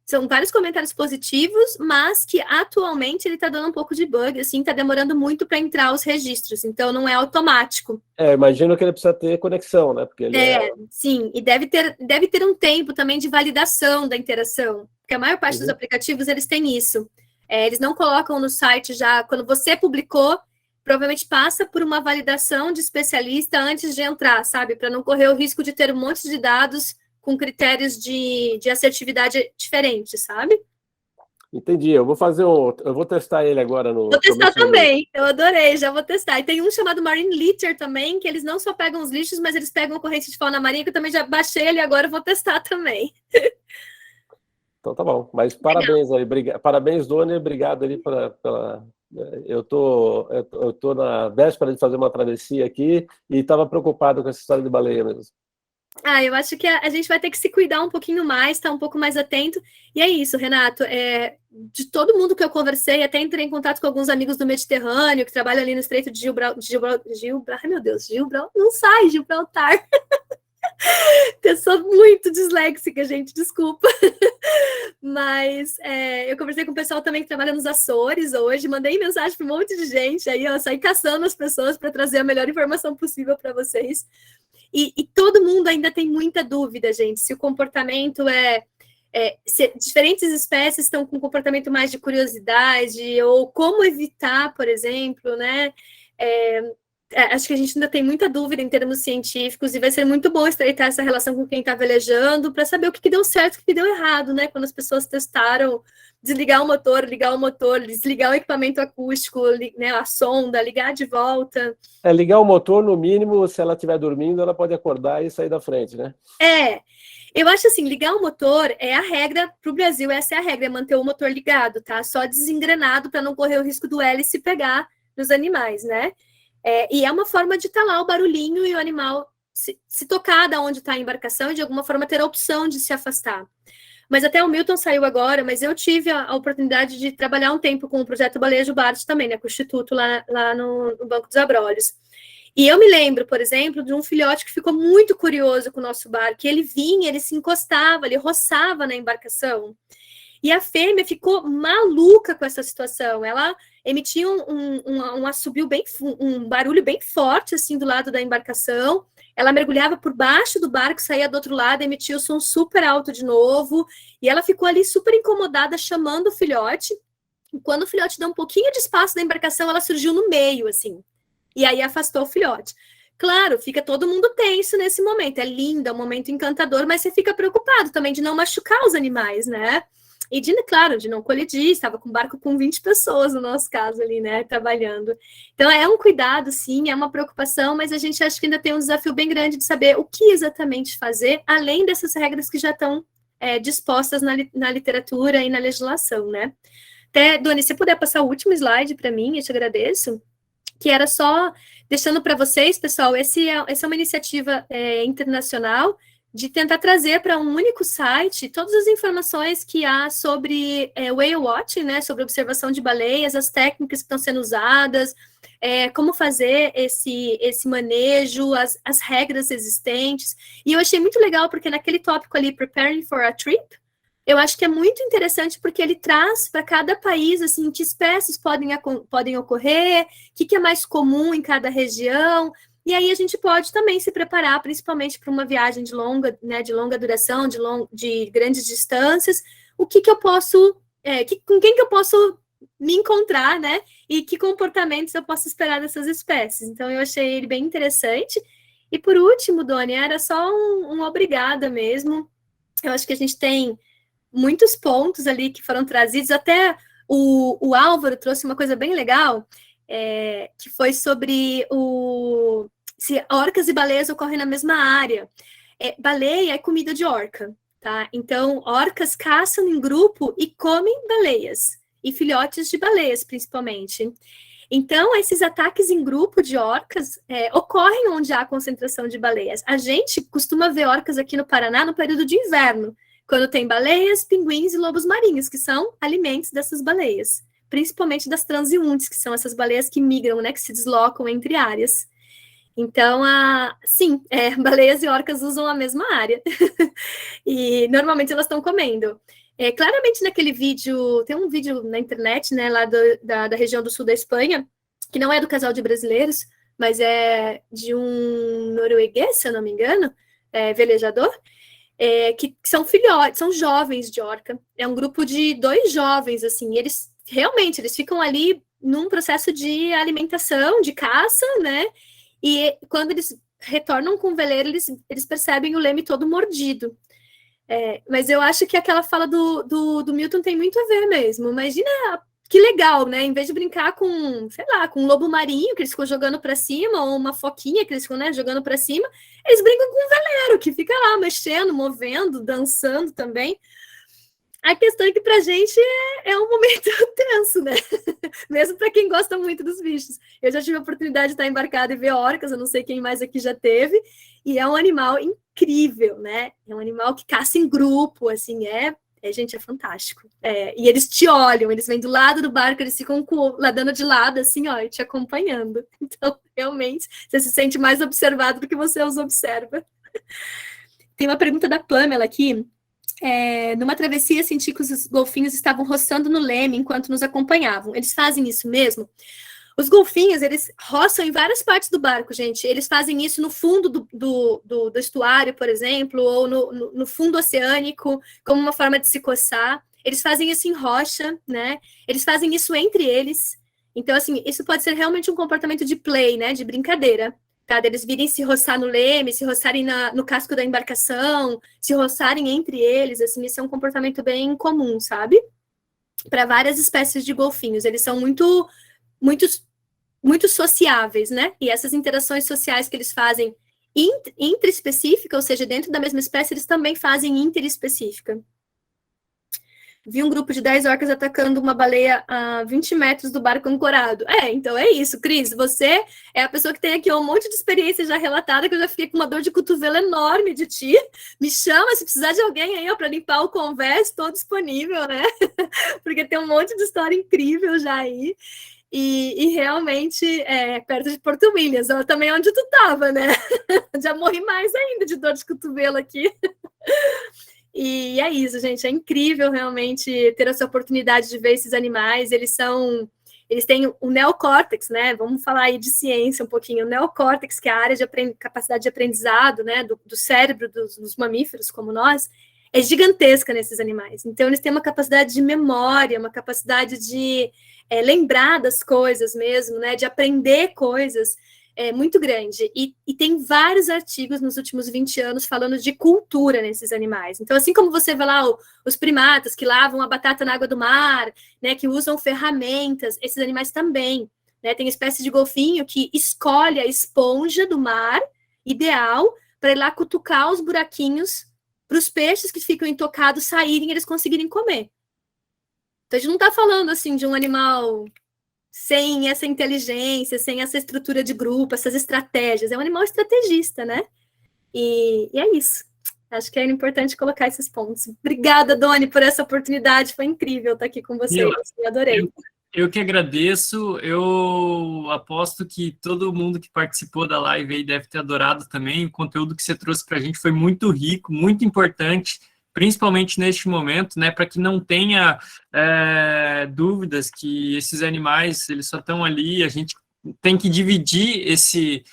são vários comentários positivos, mas que atualmente ele está dando um pouco de bug, assim, está demorando muito para entrar os registros, então não é automático. Imagino que ele precisa ter conexão, né? Porque ele sim, e deve ter um tempo também de validação da interação, porque a maior parte dos aplicativos, eles têm isso. Eles não colocam no site já, quando você publicou, provavelmente passa por uma validação de especialista antes de entrar, sabe? Para não correr o risco de ter um monte de dados com critérios de assertividade diferentes, sabe? Entendi, eu vou testar ele agora no... Vou testar também, eu adorei, já vou testar. E tem um chamado Marine Litter também, que eles não só pegam os lixos, mas eles pegam a corrente de fauna marinha, que eu também já baixei ele, agora eu vou testar também. Então tá bom, mas parabéns aí, parabéns, Dona, obrigado ali pela... Eu tô na véspera de fazer uma travessia aqui e estava preocupado com essa história de baleia mesmo. Eu acho que a gente vai ter que se cuidar um pouquinho mais, estar um pouco mais atento. E é isso, Renato. De todo mundo que eu conversei, até entrei em contato com alguns amigos do Mediterrâneo, que trabalham ali no Estreito de Gibraltar. Ai, meu Deus, Gibraltar. Eu sou muito disléxica, gente, desculpa. Mas eu conversei com o pessoal também que trabalha nos Açores hoje, mandei mensagem para um monte de gente, aí eu saí caçando as pessoas para trazer a melhor informação possível para vocês. E todo mundo ainda tem muita dúvida, gente, se o comportamento se diferentes espécies estão com um comportamento mais de curiosidade, ou como evitar, por exemplo, né? Acho que a gente ainda tem muita dúvida em termos científicos, e vai ser muito bom estreitar essa relação com quem está velejando, para saber o que deu certo e o que deu errado, né? Quando as pessoas testaram desligar o motor, ligar o motor, desligar o equipamento acústico, né, a sonda, ligar de volta. Ligar o motor, no mínimo, se ela estiver dormindo, ela pode acordar e sair da frente, né? Eu acho assim, ligar o motor é a regra, para o Brasil essa é a regra, é manter o motor ligado, tá? Só desengrenado para não correr o risco do hélice pegar nos animais, né? E é uma forma de talar o barulhinho e o animal se tocar da onde está a embarcação e de alguma forma ter a opção de se afastar. Mas até o Milton saiu agora, mas eu tive a oportunidade de trabalhar um tempo com o projeto Baleia Bart também, né, com o Instituto lá no Banco dos Abrolhos. E eu me lembro, por exemplo, de um filhote que ficou muito curioso com o nosso barco, ele vinha, ele se encostava, ele roçava na embarcação. E a fêmea ficou maluca com essa situação. Ela emitia um assobio um barulho bem forte, assim, do lado da embarcação. Ela mergulhava por baixo do barco, saía do outro lado, emitia o som super alto de novo. E ela ficou ali super incomodada, chamando o filhote. E quando o filhote deu um pouquinho de espaço da embarcação, ela surgiu no meio, assim. E aí afastou o filhote. Claro, fica todo mundo tenso nesse momento. É lindo, é um momento encantador, mas você fica preocupado também de não machucar os animais, né? E, claro, de não colidir, estava com um barco com 20 pessoas, no nosso caso ali, né, trabalhando. Então, é um cuidado, sim, é uma preocupação, mas a gente acha que ainda tem um desafio bem grande de saber o que exatamente fazer, além dessas regras que já estão dispostas na literatura e na legislação, né. Até, Doni, se puder passar o último slide para mim, eu te agradeço, que era só, deixando para vocês, pessoal, essa é uma iniciativa internacional de tentar trazer para um único site todas as informações que há sobre whale watching, né, sobre observação de baleias, as técnicas que estão sendo usadas, como fazer esse manejo, as regras existentes. E eu achei muito legal, porque naquele tópico ali, Preparing for a Trip, eu acho que é muito interessante, porque ele traz para cada país, assim, que espécies podem ocorrer, o que é mais comum em cada região. E aí a gente pode também se preparar, principalmente para uma viagem de longa duração, de grandes distâncias, o que eu posso, com quem que eu posso me encontrar, né? E que comportamentos eu posso esperar dessas espécies. Então, eu achei ele bem interessante. E por último, Doni, era só um obrigada mesmo. Eu acho que a gente tem muitos pontos ali que foram trazidos, até o Álvaro trouxe uma coisa bem legal, que foi sobre se orcas e baleias ocorrem na mesma área. Baleia é comida de orca, tá? Então, orcas caçam em grupo e comem baleias, e filhotes de baleias, principalmente. Então, esses ataques em grupo de orcas ocorrem onde há concentração de baleias. A gente costuma ver orcas aqui no Paraná no período de inverno, quando tem baleias, pinguins e lobos marinhos, que são alimentos dessas baleias, principalmente das transeuntes, que são essas baleias que migram, né, que se deslocam entre áreas. Então, sim, baleias e orcas usam a mesma área. E normalmente elas estão comendo. Claramente naquele vídeo, tem um vídeo na internet, né, lá da região do sul da Espanha, que não é do casal de brasileiros, mas é de um norueguês, se eu não me engano, velejador, que são filhotes, são jovens de orca. É um grupo de 2 jovens, assim, e eles ficam ali num processo de alimentação, de caça, né, e quando eles retornam com o veleiro, eles percebem o leme todo mordido. Mas eu acho que aquela fala do Milton tem muito a ver mesmo. Imagina que legal, né? Em vez de brincar com, sei lá, com um lobo marinho que eles ficam jogando para cima, ou uma foquinha que eles ficam, né, jogando para cima, eles brincam com um veleiro que fica lá mexendo, movendo, dançando também. A questão é que pra gente é um momento tenso, né? Mesmo para quem gosta muito dos bichos. Eu já tive a oportunidade de estar embarcada e ver orcas, eu não sei quem mais aqui já teve, e é um animal incrível, né? É um animal que caça em grupo, assim, gente, é fantástico. E eles te olham, eles vêm do lado do barco, eles ficam nadando de lado, assim, ó, e te acompanhando. Então, realmente, você se sente mais observado do que você os observa. Tem uma pergunta da Pamela aqui. Numa travessia, senti que os golfinhos estavam roçando no leme enquanto nos acompanhavam. Eles fazem isso mesmo? Os golfinhos, eles roçam em várias partes do barco, gente. Eles fazem isso no fundo do estuário, por exemplo, ou no fundo oceânico, como uma forma de se coçar. Eles fazem isso em rocha, né? Eles fazem isso entre eles. Então, assim, isso pode ser realmente um comportamento de play, né? De brincadeira. Tá, eles virem se roçar no leme, se roçarem no casco da embarcação, se roçarem entre eles, assim, isso é um comportamento bem comum, sabe? Para várias espécies de golfinhos, eles são muito sociáveis, né? E essas interações sociais que eles fazem intraespecífica, ou seja, dentro da mesma espécie, eles também fazem interespecífica. Vi um grupo de 10 orcas atacando uma baleia a 20 metros do barco ancorado. Então é isso, Cris. Você é a pessoa que tem aqui um monte de experiência já relatada, que eu já fiquei com uma dor de cotovelo enorme de ti. Me chama, se precisar de alguém aí para limpar o convés, estou disponível, né? Porque tem um monte de história incrível já aí. E realmente, perto de Porto Williams, também onde tu estava, né? Já morri mais ainda de dor de cotovelo aqui. E é isso, gente, é incrível realmente ter essa oportunidade de ver esses animais. Eles têm o neocórtex, né? Vamos falar aí de ciência um pouquinho. O neocórtex, que é a área de capacidade de aprendizado, né, do cérebro dos mamíferos como nós, é gigantesca nesses animais. Então, eles têm uma capacidade de memória, uma capacidade de lembrar das coisas mesmo, né, de aprender coisas. Muito grande, e tem vários artigos nos últimos 20 anos falando de cultura nesses animais. Então, assim como você vê lá os primatas que lavam a batata na água do mar, né, que usam ferramentas, esses animais também, né, tem espécie de golfinho que escolhe a esponja do mar, ideal, para ir lá cutucar os buraquinhos para os peixes que ficam intocados saírem e eles conseguirem comer. Então, a gente não está falando, assim, de um animal sem essa inteligência, sem essa estrutura de grupo, essas estratégias. É um animal estrategista, né? E é isso. Acho que é importante colocar esses pontos. Obrigada, Doni, por essa oportunidade. Foi incrível estar aqui com vocês. Eu adorei. Eu que agradeço. Eu aposto que todo mundo que participou da live aí deve ter adorado também. O conteúdo que você trouxe para a gente foi muito rico, muito importante, principalmente neste momento, né, para que não tenha dúvidas que esses animais, eles só estão ali, a gente tem que dividir esse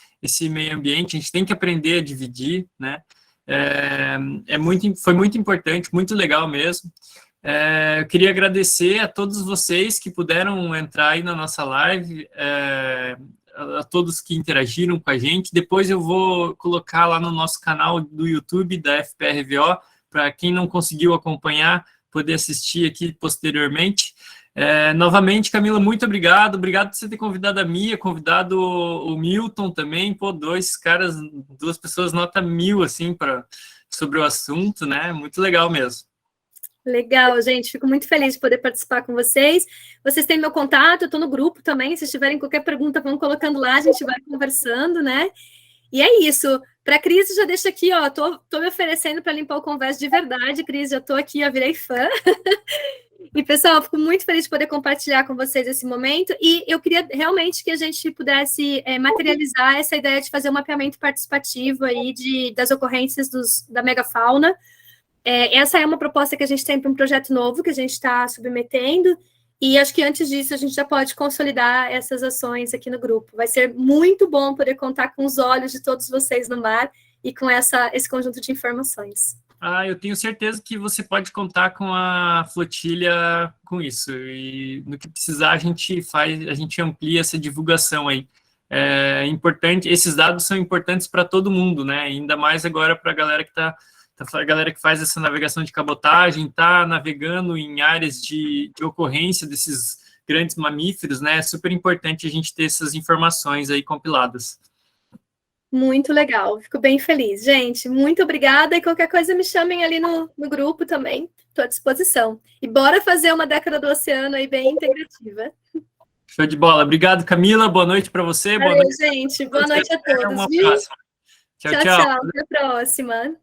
meio ambiente, a gente tem que aprender a dividir, né, foi muito importante, muito legal mesmo. Eu queria agradecer a todos vocês que puderam entrar aí na nossa live, a todos que interagiram com a gente. Depois eu vou colocar lá no nosso canal do YouTube da FPRVO, para quem não conseguiu acompanhar, poder assistir aqui posteriormente. Novamente, Camila, muito obrigado. Obrigado por você ter convidado a Mia, convidado o Milton também. Pô, duas pessoas nota 1000, assim, sobre o assunto, né? Muito legal mesmo. Legal, gente. Fico muito feliz de poder participar com vocês. Vocês têm meu contato, eu estou no grupo também. Se tiverem qualquer pergunta, vão colocando lá, a gente vai conversando, né? E é isso. Para a Cris, já deixo aqui, ó. Tô me oferecendo para limpar o Conversa de verdade, Cris. Já estou aqui, já virei fã. E, pessoal, fico muito feliz de poder compartilhar com vocês esse momento. E eu queria realmente que a gente pudesse materializar essa ideia de fazer um mapeamento participativo aí das ocorrências da megafauna. Essa é uma proposta que a gente tem para um projeto novo que a gente está submetendo, e acho que antes disso a gente já pode consolidar essas ações aqui no grupo. Vai ser muito bom poder contar com os olhos de todos vocês no mar e com esse conjunto de informações. Eu tenho certeza que você pode contar com a flotilha com isso, e no que precisar a gente amplia essa divulgação aí. É importante, esses dados são importantes para todo mundo, né? Ainda mais agora para a galera que faz essa navegação de cabotagem, está navegando em áreas de ocorrência desses grandes mamíferos, né? É super importante a gente ter essas informações aí compiladas. Muito legal, fico bem feliz. Gente, muito obrigada, e qualquer coisa me chamem ali no grupo também, estou à disposição. E bora fazer uma década do oceano aí bem integrativa. Show de bola. Obrigado, Camila. Boa noite para você. Valeu, boa noite, gente. Boa noite a todos. Até uma próxima. Tchau, tchau. Até a próxima.